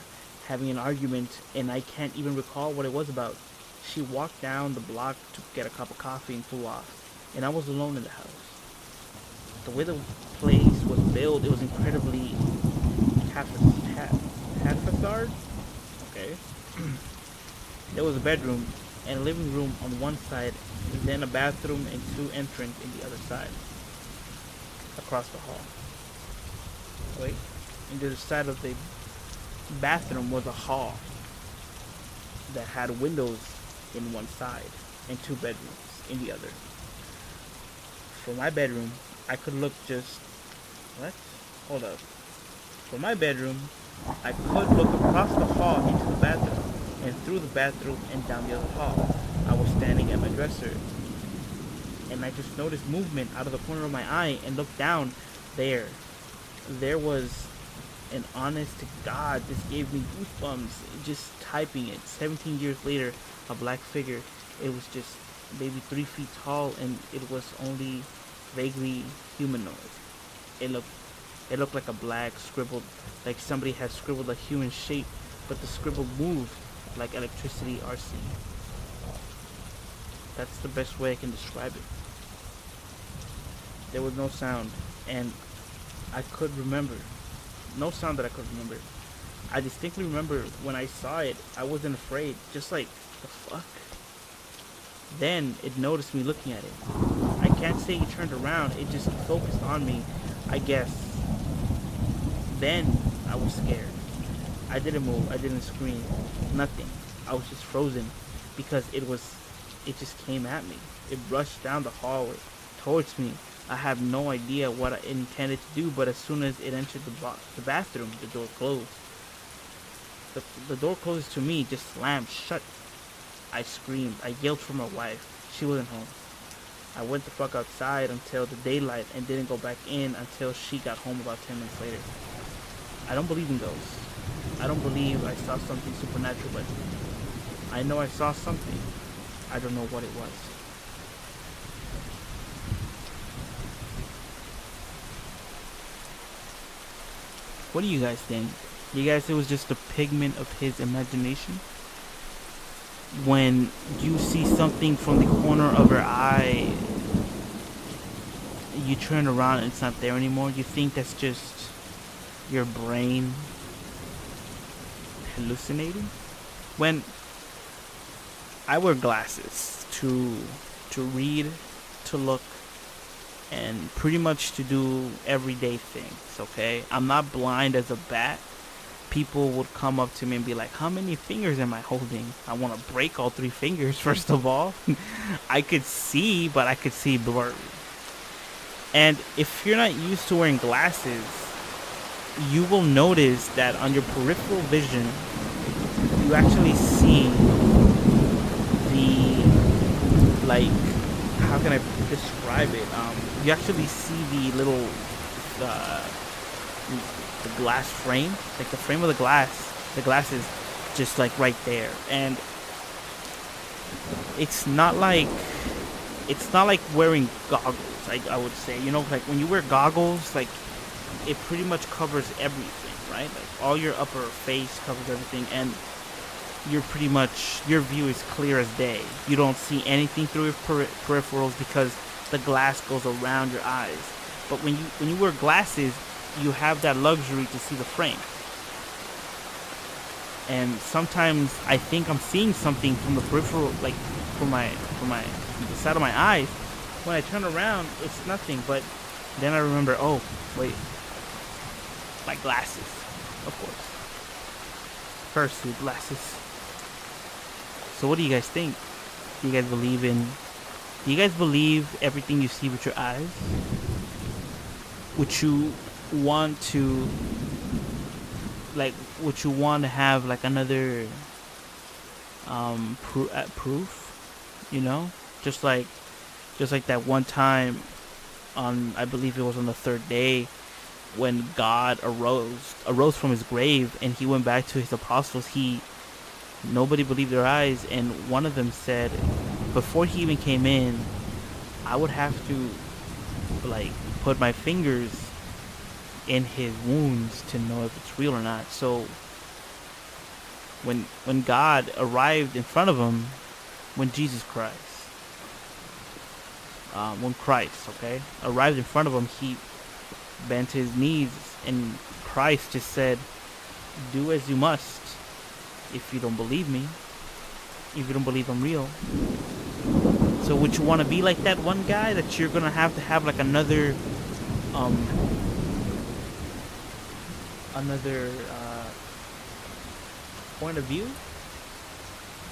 having an argument, and I can't even recall what it was about. She walked down the block to get a cup of coffee and flew off, and I was alone in the house. The way the place was built. It was incredibly haphazard. Okay. There was a bedroom and a living room on one side, and then a bathroom and two entrances in the other side, across the hall. Wait, and to the side of the bathroom was a hall that had windows in one side and two bedrooms in the other. From my bedroom, I could look just... What? Hold up. From my bedroom, I could look across the hall into the bathroom, and through the bathroom and down the other hall. I was standing at my dresser, and I just noticed movement out of the corner of my eye and looked down. There was an honest to God, this gave me goosebumps just typing it. 17 years later, a black figure. It was just maybe 3 feet tall, and it was only vaguely humanoid. It looked like a black scribbled, like somebody had scribbled a human shape, but the scribble moved like electricity or sea. That's the best way I can describe it. There was no sound, and I could remember. No sound that I could remember. I distinctly remember when I saw it, I wasn't afraid. Just like, the fuck? Then it noticed me looking at it. I can't say it turned around, it just focused on me, I guess. Then I was scared. I didn't move, I didn't scream, nothing. I was just frozen because it just came at me. It rushed down the hallway towards me. I have no idea what I intended to do, but as soon as it entered the bathroom, the door closed. The door closest to me just slammed shut. I screamed. I yelled for my wife. She wasn't home. I went the fuck outside until the daylight and didn't go back in until she got home about 10 minutes later. I don't believe in ghosts. I don't believe I saw something supernatural, but I know I saw something. I don't know what it was. What do you guys think? You guys, it was just a pigment of his imagination? When you see something from the corner of your eye, you turn around and it's not there anymore, you think that's just your brain hallucinating? When I wear glasses to read, to look, and pretty much to do everyday things, okay? I'm not blind as a bat. People would come up to me and be like, how many fingers am I holding? I want to break all 3 fingers, first of all. I could see, but I could see blurry. And if you're not used to wearing glasses, you will notice that on your peripheral vision, you actually see the, like, how can I describe it? You actually see the little, the glass frame, like the frame of the glass is just like right there, and it's not like wearing goggles. I would say, you know, like when you wear goggles, like it pretty much covers everything, right? Like all your upper face covers everything, and you're pretty much, your view is clear as day. You don't see anything through your peripherals because the glass goes around your eyes. But when you wear glasses, you have that luxury to see the frame. And sometimes I think I'm seeing something from the peripheral, like from the side of my eyes. When I turn around, it's nothing. But then I remember, oh wait, my glasses, of course, fursuit glasses. So what do you guys think? Do you guys believe everything you see with your eyes? Would you want to have like another proof, you know, just like that one time on, I believe it was on the 3rd day, when God arose from his grave, and he went back to his apostles. Nobody believed their eyes, and one of them said, before he even came in, I would have to like put my fingers in his wounds to know if it's real or not. So when God arrived in front of him, when Christ arrived in front of him, bent his knees, and Christ just said, "Do as you must. If you don't believe me, if you don't believe I'm real." So would you want to be like that one guy that you're gonna have to have like um, another point of view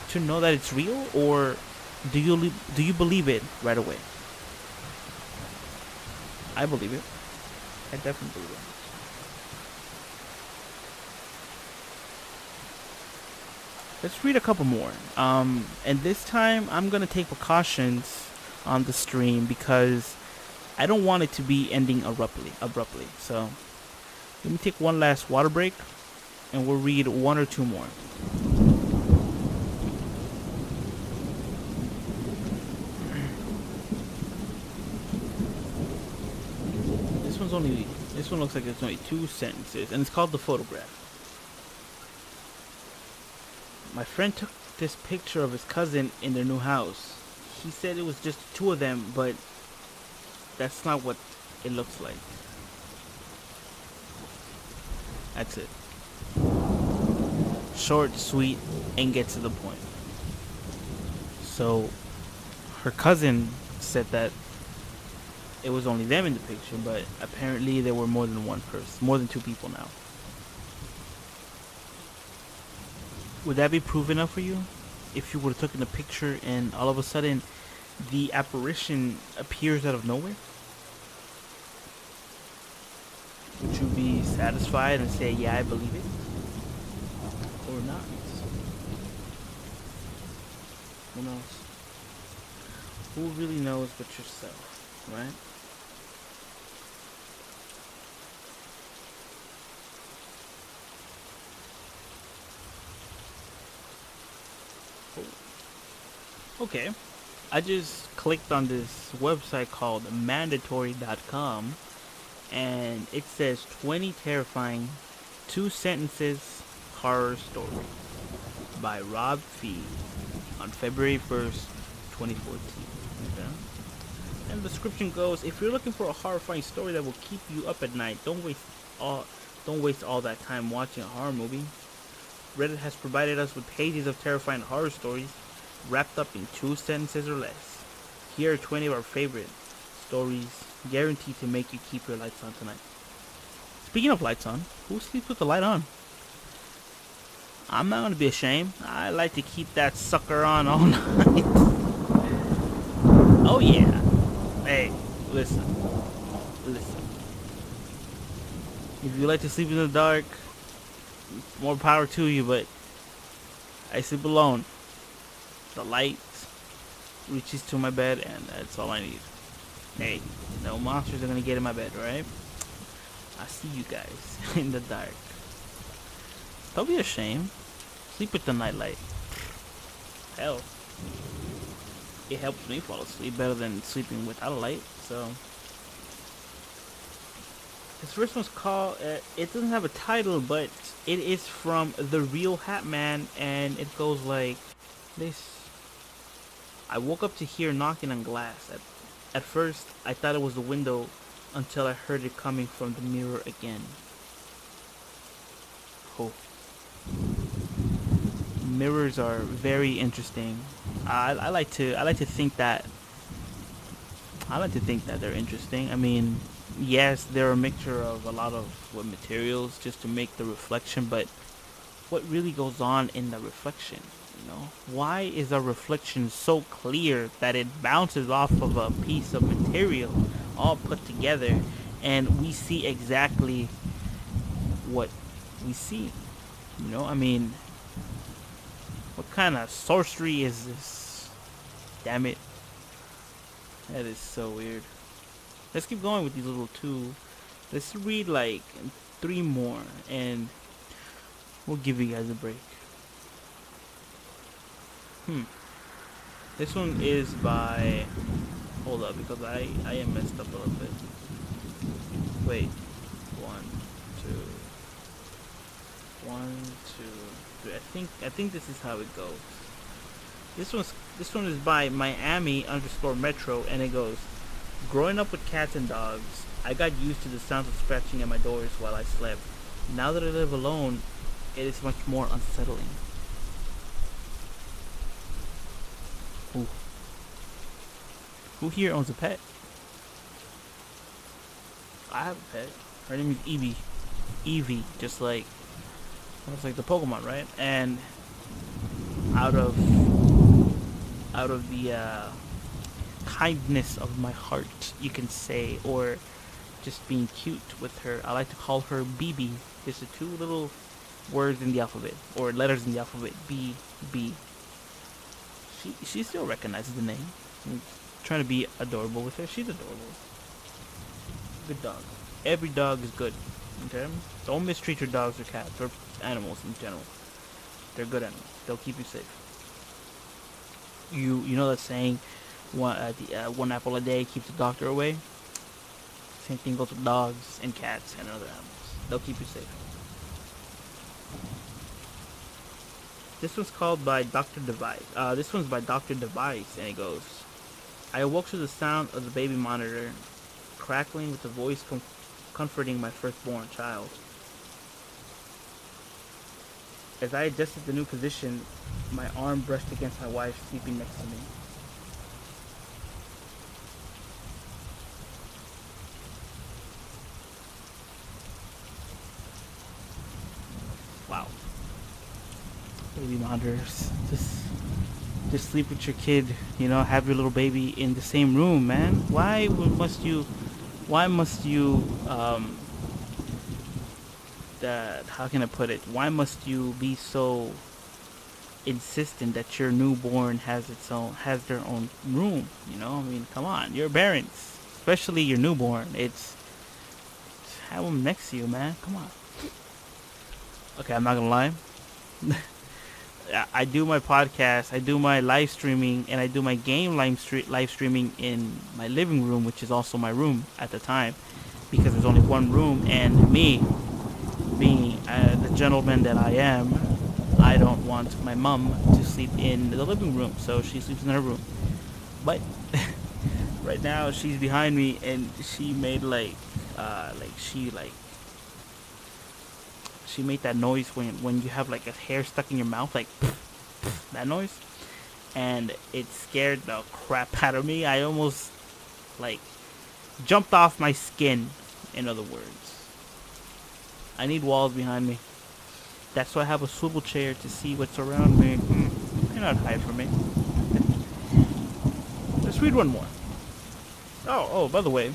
to know that it's real, or do you believe it right away? I believe it. I definitely believe it. Let's read a couple more. And this time I'm gonna take precautions on the stream because I don't want it to be ending abruptly. So let me take one last water break, and we'll read one or two more. This one looks like it's only two sentences, and it's called The Photograph. My friend took this picture of his cousin in their new house. He said it was just two of them, but that's not what it looks like. That's it. Short, sweet, and get to the point. So, her cousin said that it was only them in the picture, but apparently there were more than one person, more than two people now. Would that be proof enough for you? If you would have taken a picture and all of a sudden the apparition appears out of nowhere? Would you be satisfied and say, yeah, I believe it? Or not? Who knows? Who really knows but yourself, right? Okay, I just clicked on this website called mandatory.com, and it says 20 terrifying 2 sentences horror story by Rob Fee on February 1st, 2014. Okay. And the description goes, if you're looking for a horrifying story that will keep you up at night, don't waste all that time watching a horror movie. Reddit has provided us with pages of terrifying horror stories wrapped up in 2 sentences or less. Here are 20 of our favorite stories, guaranteed to make you keep your lights on tonight. Speaking of lights on, who sleeps with the light on? I'm not gonna be ashamed. I like to keep that sucker on all night. Oh yeah. Hey, listen. If you like to sleep in the dark, more power to you, but I sleep alone. The light reaches to my bed, and that's all I need. Hey, no monsters are gonna get in my bed, right? I see you guys in the dark. Don't be ashamed. Sleep with the nightlight. Hell, it helps me fall asleep better than sleeping without a light. So this first one's called, it doesn't have a title, but it is from The Real Hat Man, and it goes like this. I woke up to hear knocking on glass. At first, I thought it was the window until I heard it coming from the mirror again. Oh. Mirrors are very interesting. I like to think that they're interesting. I mean, yes, they're a mixture of a lot of materials just to make the reflection, but what really goes on in the reflection? You know, why is a reflection so clear that it bounces off of a piece of material all put together, and we see exactly what we see? You know, I mean, what kind of sorcery is this? Damn it. That is so weird. Let's keep going with these little 2. Let's read like 3 more, and we'll give you guys a break. This one is by... Hold up, because I am messed up a little bit. Wait. 1, 2... 1, 2, 3. I think this is how it goes. This one is by Miami_Metro, and it goes, growing up with cats and dogs, I got used to the sounds of scratching at my doors while I slept. Now that I live alone, it is much more unsettling. Ooh. Who here owns a pet? I have a pet. Her name is Evie. Eevee, just like it's like the Pokemon, right? And out of out of the kindness of my heart, you can say, or just being cute with her, I like to call her BB. Just the two little words in the alphabet, or letters in the alphabet. B B. She still recognizes the name. I'm trying to be adorable with her. She's adorable. Good dog. Every dog is good. Okay? Don't mistreat your dogs or cats or animals in general. They're good animals. They'll keep you safe. You know that saying, one apple a day keeps the doctor away? Same thing goes with dogs and cats and other animals. They'll keep you safe. This one's called by Dr. Device. This one's by Dr. Device, and it goes, I awoke to the sound of the baby monitor crackling with the voice comforting my firstborn child. As I adjusted the new position, my arm brushed against my wife sleeping next to me. Wow. Baby monitors. Just sleep with your kid, have your little baby in the same room, man. Why must you how can I put it? Why must you be so insistent that your newborn has their own room? I mean, come on, you're parents, especially your newborn. It's have them next to you, man. Come on. Okay, I'm not gonna lie. I do my podcast, I do my live streaming, and I do my game live streaming in my living room, which is also my room at the time, because there's only one room, and me, being the gentleman that I am, I don't want my mom to sleep in the living room, so she sleeps in her room. But right now she's behind me, and she made she made that noise when you have like a hair stuck in your mouth, like that noise, and it scared the crap out of me. I almost jumped off my skin. In other words, I need walls behind me. That's why I have a swivel chair to see what's around me. You cannot hide from me. Let's read one more. Oh, by the way,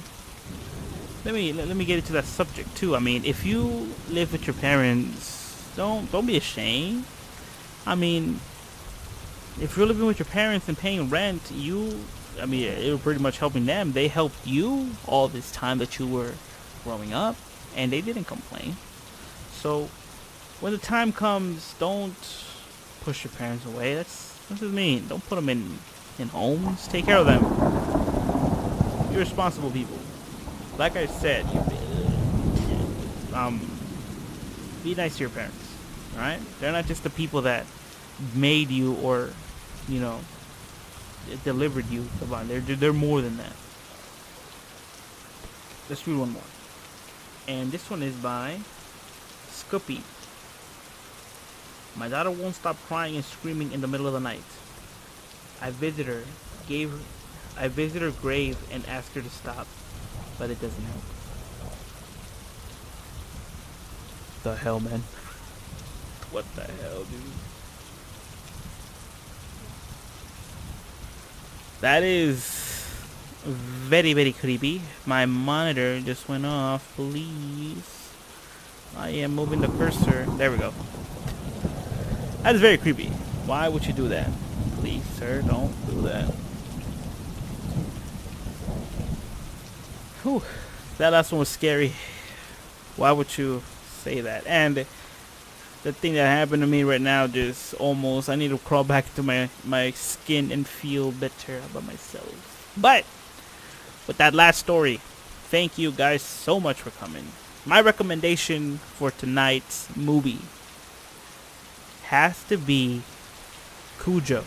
let me get into that subject too. I mean, if you live with your parents, don't be ashamed. I mean, if you're living with your parents and paying rent, you're pretty much helping them. They helped you all this time that you were growing up, and they didn't complain. So when the time comes, don't push your parents away. That's what it means. Don't put them in homes. Take care of them. You're responsible people. Like I said, be nice to your parents. All right? They're not just the people that made you or, delivered you. Come on, they're more than that. Let's read one more. And this one is by Scooby. My daughter won't stop crying and screaming in the middle of the night. I visit her grave and ask her to stop, but it doesn't help. The hell, man? What the hell, dude? That is very, very creepy. My monitor just went off. Please. I am moving the cursor. There we go. That is very creepy. Why would you do that? Please, sir, don't do that. Whew. That last one was scary. Why would you say that? And the thing that happened to me right now, just almost, I need to crawl back into my skin and feel better about myself. But with that last story, thank you guys so much for coming. My recommendation for tonight's movie has to be Cujo.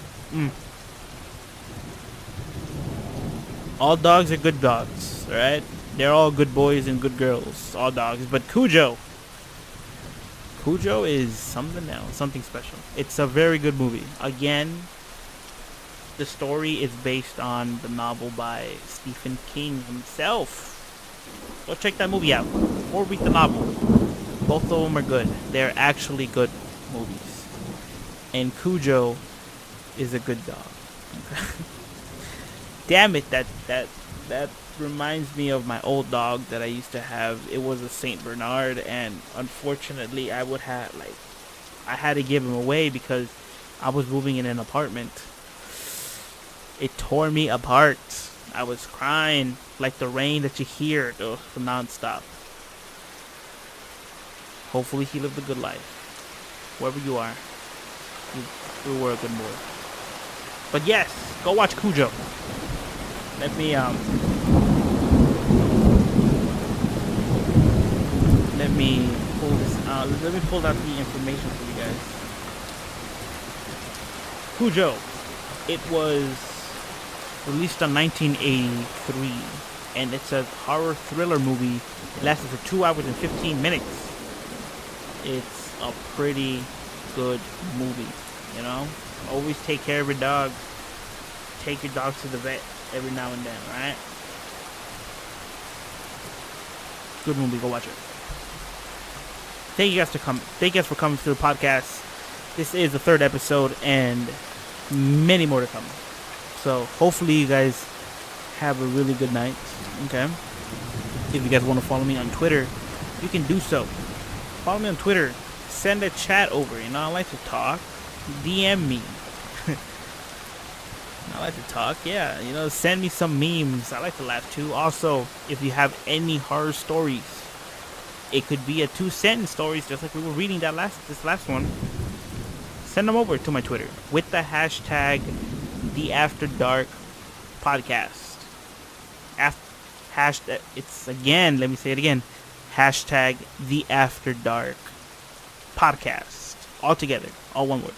All dogs are good dogs, alright? They're all good boys and good girls, all dogs. But Cujo is something else, something special. It's a very good movie. Again, the story is based on the novel by Stephen King himself. Go check that movie out or read the novel. Both of them are good. They're actually good movies. And Cujo is a good dog. Damn it, that reminds me of my old dog that I used to have. It was a Saint Bernard, and unfortunately I had to give him away because I was moving in an apartment. It tore me apart. I was crying like the rain that you hear non-stop. Hopefully he lived a good life. Wherever you are, you were a good boy. But yes, go watch Cujo. Let me pull this out. Let me pull out the information for you guys. Cujo. It was released in 1983, and it's a horror thriller movie. It lasted for 2 hours and 15 minutes. It's a pretty good movie, you know? Always take care of your dog. Take your dog to the vet every now and then, right? Good movie, go watch it. Thank you guys for coming to the podcast. This is the 3rd episode and many more to come. So hopefully you guys have a really good night. Okay. If you guys want to follow me on Twitter, you can do so. Follow me on Twitter. Send a chat over. You know, I like to talk. DM me. I like to talk. Yeah, you know, send me some memes. I like to laugh too. Also, if you have any horror stories, it could be a 2-sentence stories, just like we were reading this last one. Send them over to my Twitter with the hashtag The After Dark Podcast. It's again. Let me say it again. Hashtag The After Dark Podcast. All together, all one word.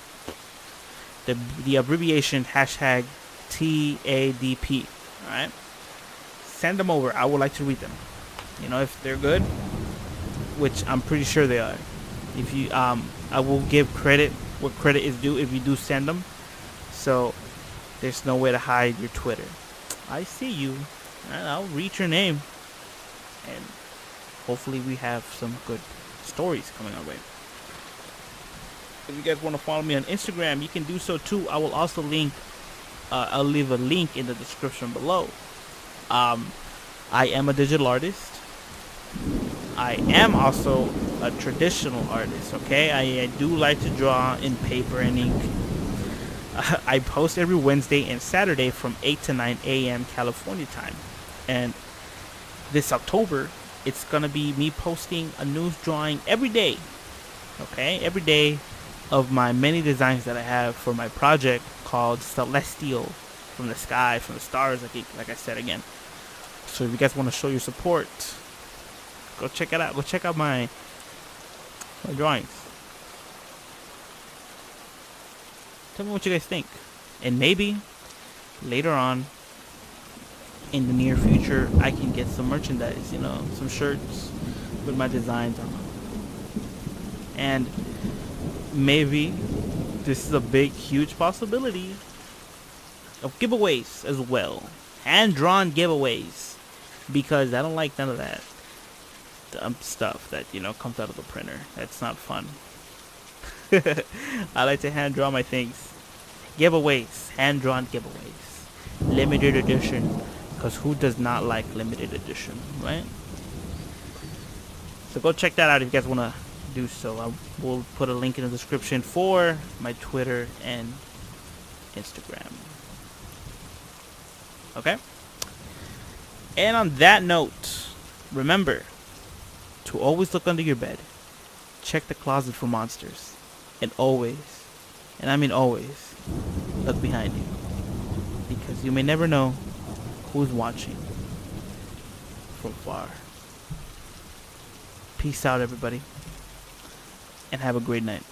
The abbreviation hashtag TADP. All right. Send them over. I would like to read them. You know, if they're good, which I'm pretty sure they are. If you, I will give credit where credit is due if you do send them. So there's no way to hide your Twitter. I see you, and I'll read your name, and hopefully we have some good stories coming our way. If you guys want to follow me on Instagram, you can do so too. I will also I'll leave a link in the description below. I am a digital artist. I am also a traditional artist, okay? I do like to draw in paper and ink. I post every Wednesday and Saturday from 8 to 9 a.m. California time. And this October, it's going to be me posting a new drawing every day, okay? Every day of my many designs that I have for my project called Celestial, from the sky, from the stars, like I said again. So if you guys want to show your support, go check it out. Go check out my drawings. Tell me what you guys think. And maybe later on in the near future, I can get some merchandise, you know, some shirts with my designs on them. And maybe this is a big, huge possibility of giveaways as well. Hand-drawn giveaways. Because I don't like none of that dumb stuff that, you know, comes out of the printer. That's not fun. I like to hand-draw my things. Giveaways. Hand-drawn giveaways. Limited edition. Because who does not like limited edition, right? So go check that out if you guys want to do so. I will put a link in the description for my Twitter and Instagram. Okay? And on that note, remember to always look under your bed. Check the closet for monsters. And always, and I mean always, look behind you. Because you may never know who's watching from far. Peace out, everybody. And have a great night.